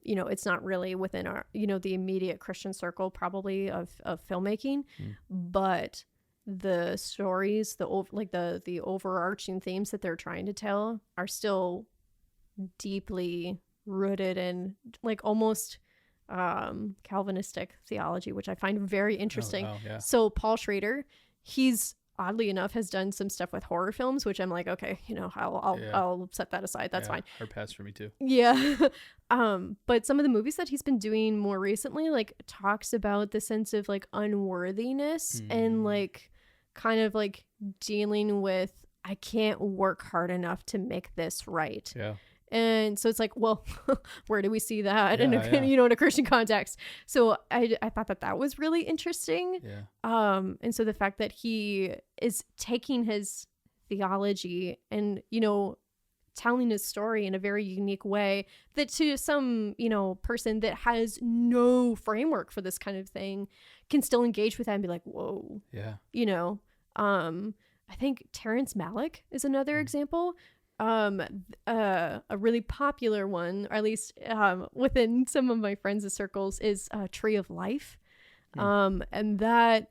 you know, it's not really within our, you know, the immediate Christian circle probably of filmmaking, but the stories, the overarching themes that they're trying to tell are still deeply rooted in like almost Calvinistic theology, which I find very interesting. Oh, yeah. So Paul Schrader, he's oddly enough has done some stuff with horror films, which I'm like, okay, you know, I'll set that aside. That's fine. Hard pass for me too. Yeah. But some of the movies that he's been doing more recently, like, talks about the sense of like unworthiness and like kind of like dealing with, I can't work hard enough to make this right. Yeah. And so it's like, well, where do we see that in a Christian context? So I thought that was really interesting. Yeah. And so the fact that he is taking his theology and, you know, telling his story in a very unique way that to some, you know, person that has no framework for this kind of thing can still engage with that and be like, whoa. Yeah. You know, I think Terrence Malick is another example. A really popular one, or at least within some of my friends' circles, is Tree of Life. And that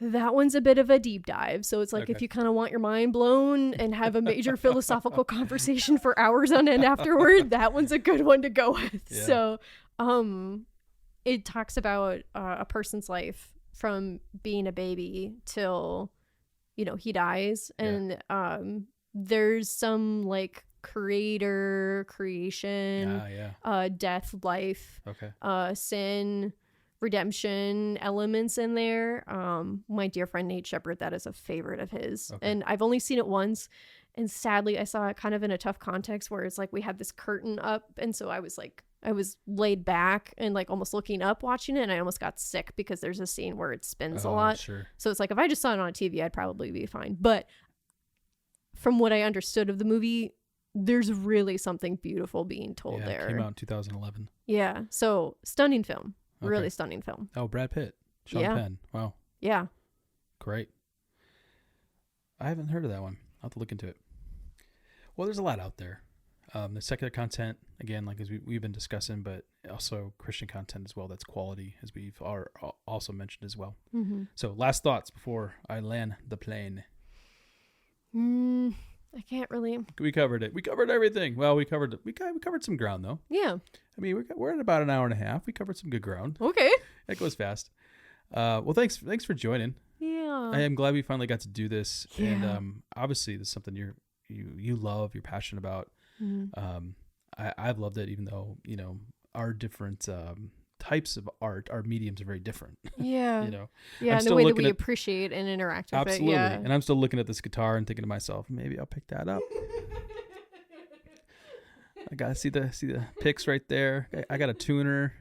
one's a bit of a deep dive. So it's like, if you kind of want your mind blown and have a major philosophical conversation for hours on end afterward, that one's a good one to go with. Yeah. So it talks about a person's life from being a baby till, you know, he dies. And there's some like creation, death, life, sin, redemption elements in there. My dear friend Nate Shepard, that is a favorite of his. And I've only seen it once, and sadly I saw it kind of in a tough context where it's like we had this curtain up, and so I was laid back and like almost looking up watching it, and I almost got sick because there's a scene where it spins a lot. Sure. So it's like, if I just saw it on TV, I'd probably be fine. But from what I understood of the movie, there's really something beautiful being told there. It came out in 2011. Yeah. So stunning film. Really stunning film. Oh, Brad Pitt. Sean Penn. Wow. Yeah. Great. I haven't heard of that one. I'll have to look into it. Well, there's a lot out there. The secular content, again, like as we've been discussing, but also Christian content as well. That's quality, as we've also mentioned as well. Mm-hmm. So last thoughts before I land the plane. I can't really. We covered it. We covered everything. Well, we covered some ground though. Yeah. I mean, we're at about an hour and a half. We covered some good ground. Okay. That goes fast. Well, thanks for joining. Yeah. I am glad we finally got to do this. Yeah. And obviously, this is something you love, you're passionate about. Mm-hmm. I've loved it, even though our different types of art, our mediums are very different. Yeah. Yeah, and the way that we appreciate and interact with absolutely. it. Yeah. And I'm still looking at this guitar and thinking to myself, maybe I'll pick that up. I gotta see the picks right there. I got a tuner.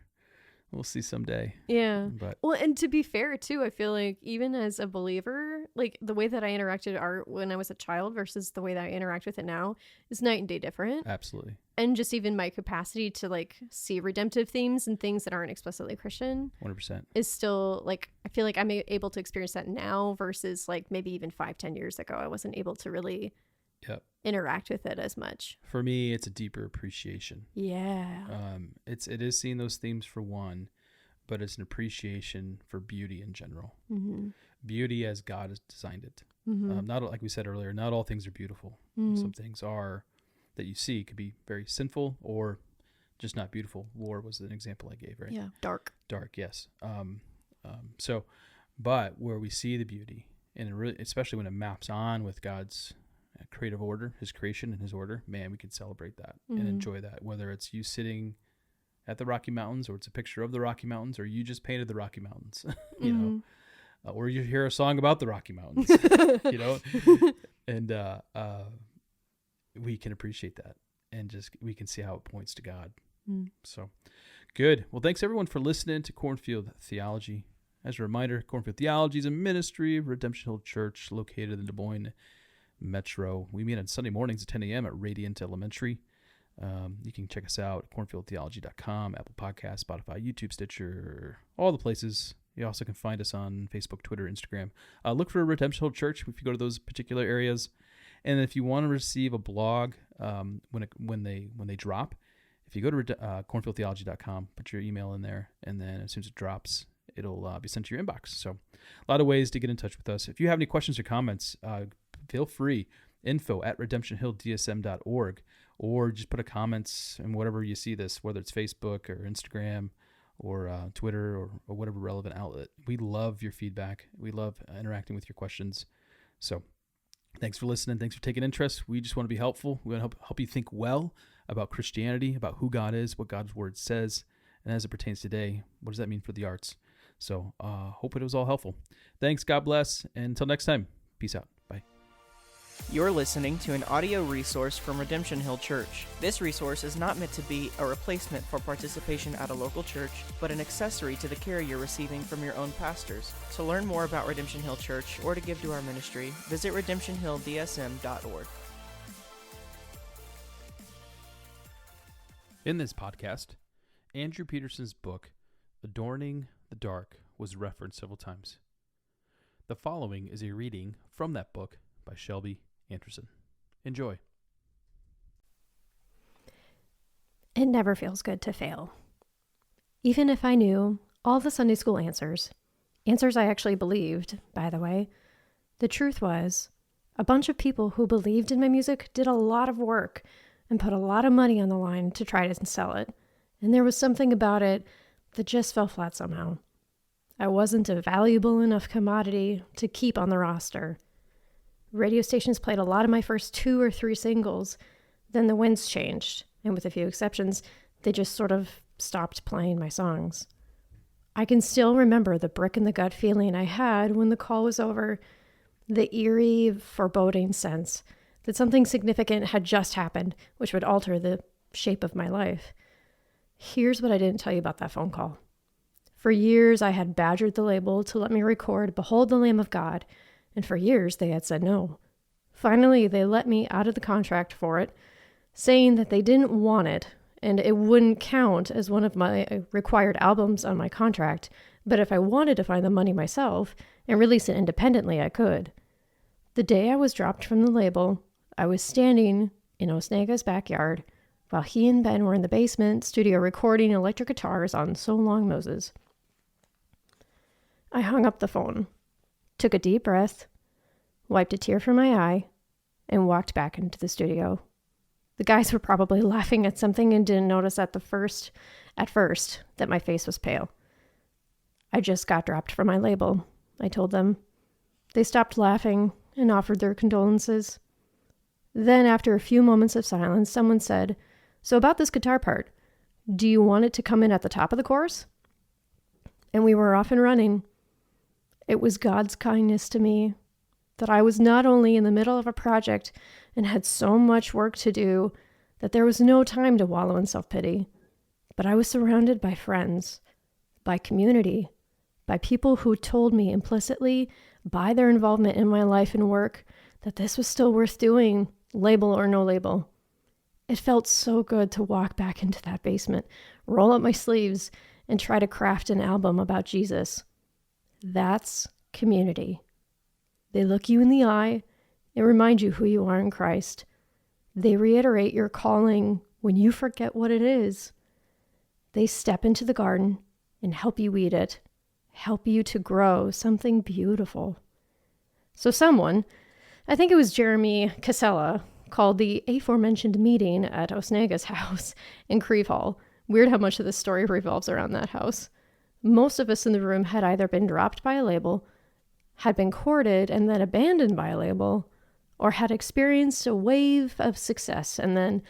We'll see someday. Yeah. But well, and to be fair too, I feel like even as a believer, like the way that I interacted with art when I was a child versus the way that I interact with it now is night and day different. Absolutely. And just even my capacity to like see redemptive themes and things that aren't explicitly Christian 100% is still like, I feel like I'm able to experience that now versus like maybe even 5-10 years ago. I wasn't able to really interact with it as much. For me, it's a deeper appreciation. Yeah. It is seeing those themes for one, but it's an appreciation for beauty in general. Mm-hmm. Beauty as God has designed it. Mm-hmm. Not like we said earlier, not all things are beautiful. Mm-hmm. Some things are that you see could be very sinful or just not beautiful. War was an example I gave, right? Yeah. Dark, yes. But where we see the beauty, and really, especially when it maps on with God's creative order, his creation and his order, man, we can celebrate that and enjoy that. Whether it's you sitting at the Rocky Mountains, or it's a picture of the Rocky Mountains, or you just painted the Rocky Mountains, or you hear a song about the Rocky Mountains, and we can appreciate that, and just we can see how it points to God. So good. Well, thanks everyone for listening to Cornfield Theology. As a reminder, Cornfield Theology is a ministry of Redemption Hill Church located in Des Moines Metro. We meet on Sunday mornings at 10 a.m. at Radiant Elementary. You can check us out at cornfieldtheology.com, Apple Podcasts, Spotify, YouTube, Stitcher, all the places. You also can find us on Facebook, Twitter, Instagram. Look for Redemption Hill Church if you go to those particular areas. And if you want to receive a blog when they drop, if you go to cornfieldtheology.com, put your email in there, and then as soon as it drops, it'll be sent to your inbox. So a lot of ways to get in touch with us. If you have any questions or comments, feel free, info@redemptionhilldsm.org, or just put a comments in whatever you see this, whether it's Facebook or Instagram or Twitter or whatever relevant outlet. We love your feedback. We love interacting with your questions. So thanks for listening. Thanks for taking interest. We just want to be helpful. We want to help you think well about Christianity, about who God is, what God's word says, and as it pertains today, what does that mean for the arts? So hope it was all helpful. Thanks. God bless. And until next time, peace out. Bye. You're listening to an audio resource from Redemption Hill Church. This resource is not meant to be a replacement for participation at a local church, but an accessory to the care you're receiving from your own pastors. To learn more about Redemption Hill Church or to give to our ministry, visit redemptionhilldsm.org. In this podcast, Andrew Peterson's book, Adorning the Dark, was referenced several times. The following is a reading from that book by Shelby Anderson. Enjoy. It never feels good to fail. Even if I knew all the Sunday school answers I actually believed, by the way, the truth was, a bunch of people who believed in my music did a lot of work and put a lot of money on the line to try to sell it, and there was something about it that just fell flat somehow. I wasn't a valuable enough commodity to keep on the roster. Radio stations played a lot of my first 2 or 3 singles, then the winds changed, and with a few exceptions, they just sort of stopped playing my songs. I can still remember the brick in the gut feeling I had when the call was over, the eerie, foreboding sense that something significant had just happened, which would alter the shape of my life. Here's what I didn't tell you about that phone call. For years, I had badgered the label to let me record Behold the Lamb of God, and for years they had said no. Finally, they let me out of the contract for it, saying that they didn't want it, and it wouldn't count as one of my required albums on my contract, but if I wanted to find the money myself and release it independently, I could. The day I was dropped from the label, I was standing in Osnaga's backyard while he and Ben were in the basement studio recording electric guitars on So Long Moses. I hung up the phone, took a deep breath, wiped a tear from my eye, and walked back into the studio. The guys were probably laughing at something and didn't notice at first that my face was pale. I just got dropped from my label, I told them. They stopped laughing and offered their condolences. Then, after a few moments of silence, someone said, "So about this guitar part, do you want it to come in at the top of the chorus?" And we were off and running. It was God's kindness to me that I was not only in the middle of a project and had so much work to do that there was no time to wallow in self-pity, but I was surrounded by friends, by community, by people who told me implicitly, by their involvement in my life and work, that this was still worth doing, label or no label. It felt so good to walk back into that basement, roll up my sleeves, and try to craft an album about Jesus. That's community. They look you in the eye and remind you who you are in Christ. They reiterate your calling when you forget what it is. They step into the garden and help you weed it, help you to grow something beautiful. So someone, I think it was Jeremy Casella, called the aforementioned meeting at Osnaga's house in Creve Hall. Weird how much of this story revolves around that house. Most of us in the room had either been dropped by a label, had been courted and then abandoned by a label, or had experienced a wave of success and then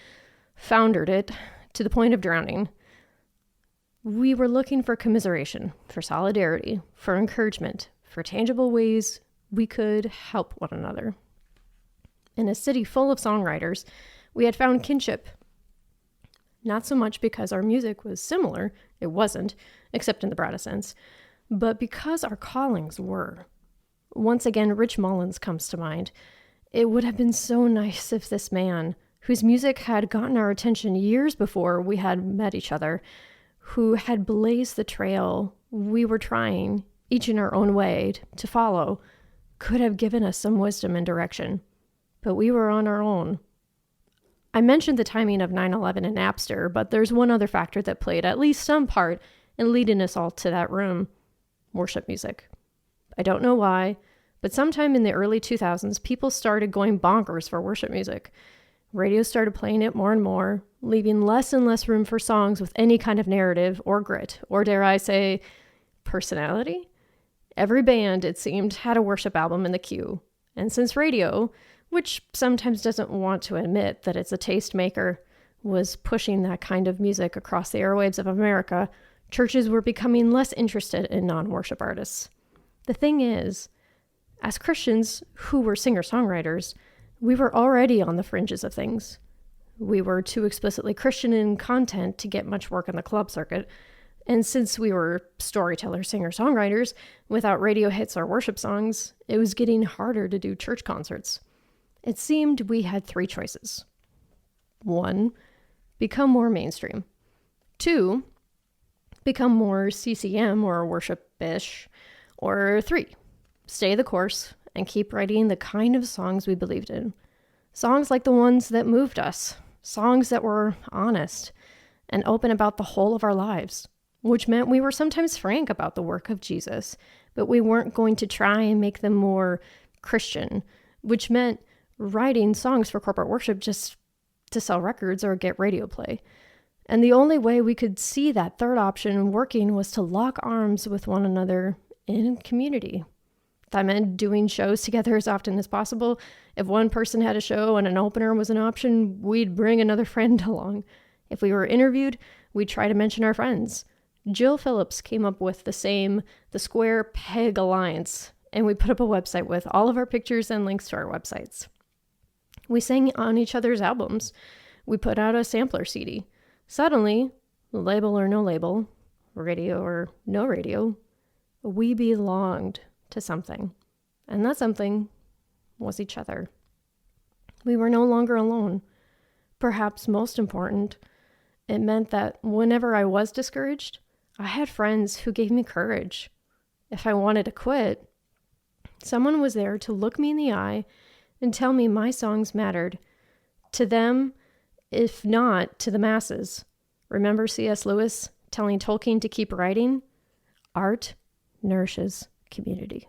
foundered it to the point of drowning. We were looking for commiseration, for solidarity, for encouragement, for tangible ways we could help one another. In a city full of songwriters, we had found kinship. Not so much because our music was similar, it wasn't, except in the broadest sense, but because our callings were. Once again, Rich Mullins comes to mind. It would have been so nice if this man, whose music had gotten our attention years before we had met each other, who had blazed the trail we were trying, each in our own way, to follow, could have given us some wisdom and direction. But we were on our own. I mentioned the timing of 9/11 and Napster, but there's one other factor that played at least some part in leading us all to that room: worship music. I don't know why, but sometime in the early 2000s, people started going bonkers for worship music. Radio started playing it more and more, leaving less and less room for songs with any kind of narrative or grit, or dare I say, personality? Every band, it seemed, had a worship album in the queue. And since radio, which sometimes doesn't want to admit that it's a tastemaker, was pushing that kind of music across the airwaves of America, churches were becoming less interested in non-worship artists. The thing is, as Christians who were singer-songwriters, we were already on the fringes of things. We were too explicitly Christian in content to get much work on the club circuit, and since we were storyteller singer-songwriters, without radio hits or worship songs, it was getting harder to do church concerts. It seemed we had three choices. 1, become more mainstream. 2, become more CCM or worship-ish. Or 3, stay the course and keep writing the kind of songs we believed in. Songs like the ones that moved us. Songs that were honest and open about the whole of our lives, which meant we were sometimes frank about the work of Jesus, but we weren't going to try and make them more Christian, which meant writing songs for corporate worship just to sell records or get radio play. And the only way we could see that third option working was to lock arms with one another in community. That meant doing shows together as often as possible. If one person had a show and an opener was an option, we'd bring another friend along. If we were interviewed, we'd try to mention our friends. Jill Phillips came up with the Square Peg Alliance, and we put up a website with all of our pictures and links to our websites. We sang on each other's albums. We put out a sampler CD. Suddenly, label or no label, radio or no radio, we belonged to something. And that something was each other. We were no longer alone. Perhaps most important, it meant that whenever I was discouraged, I had friends who gave me courage. If I wanted to quit, someone was there to look me in the eye and tell me my songs mattered. To them, if not to the masses. Remember C.S. Lewis telling Tolkien to keep writing? Art nourishes community.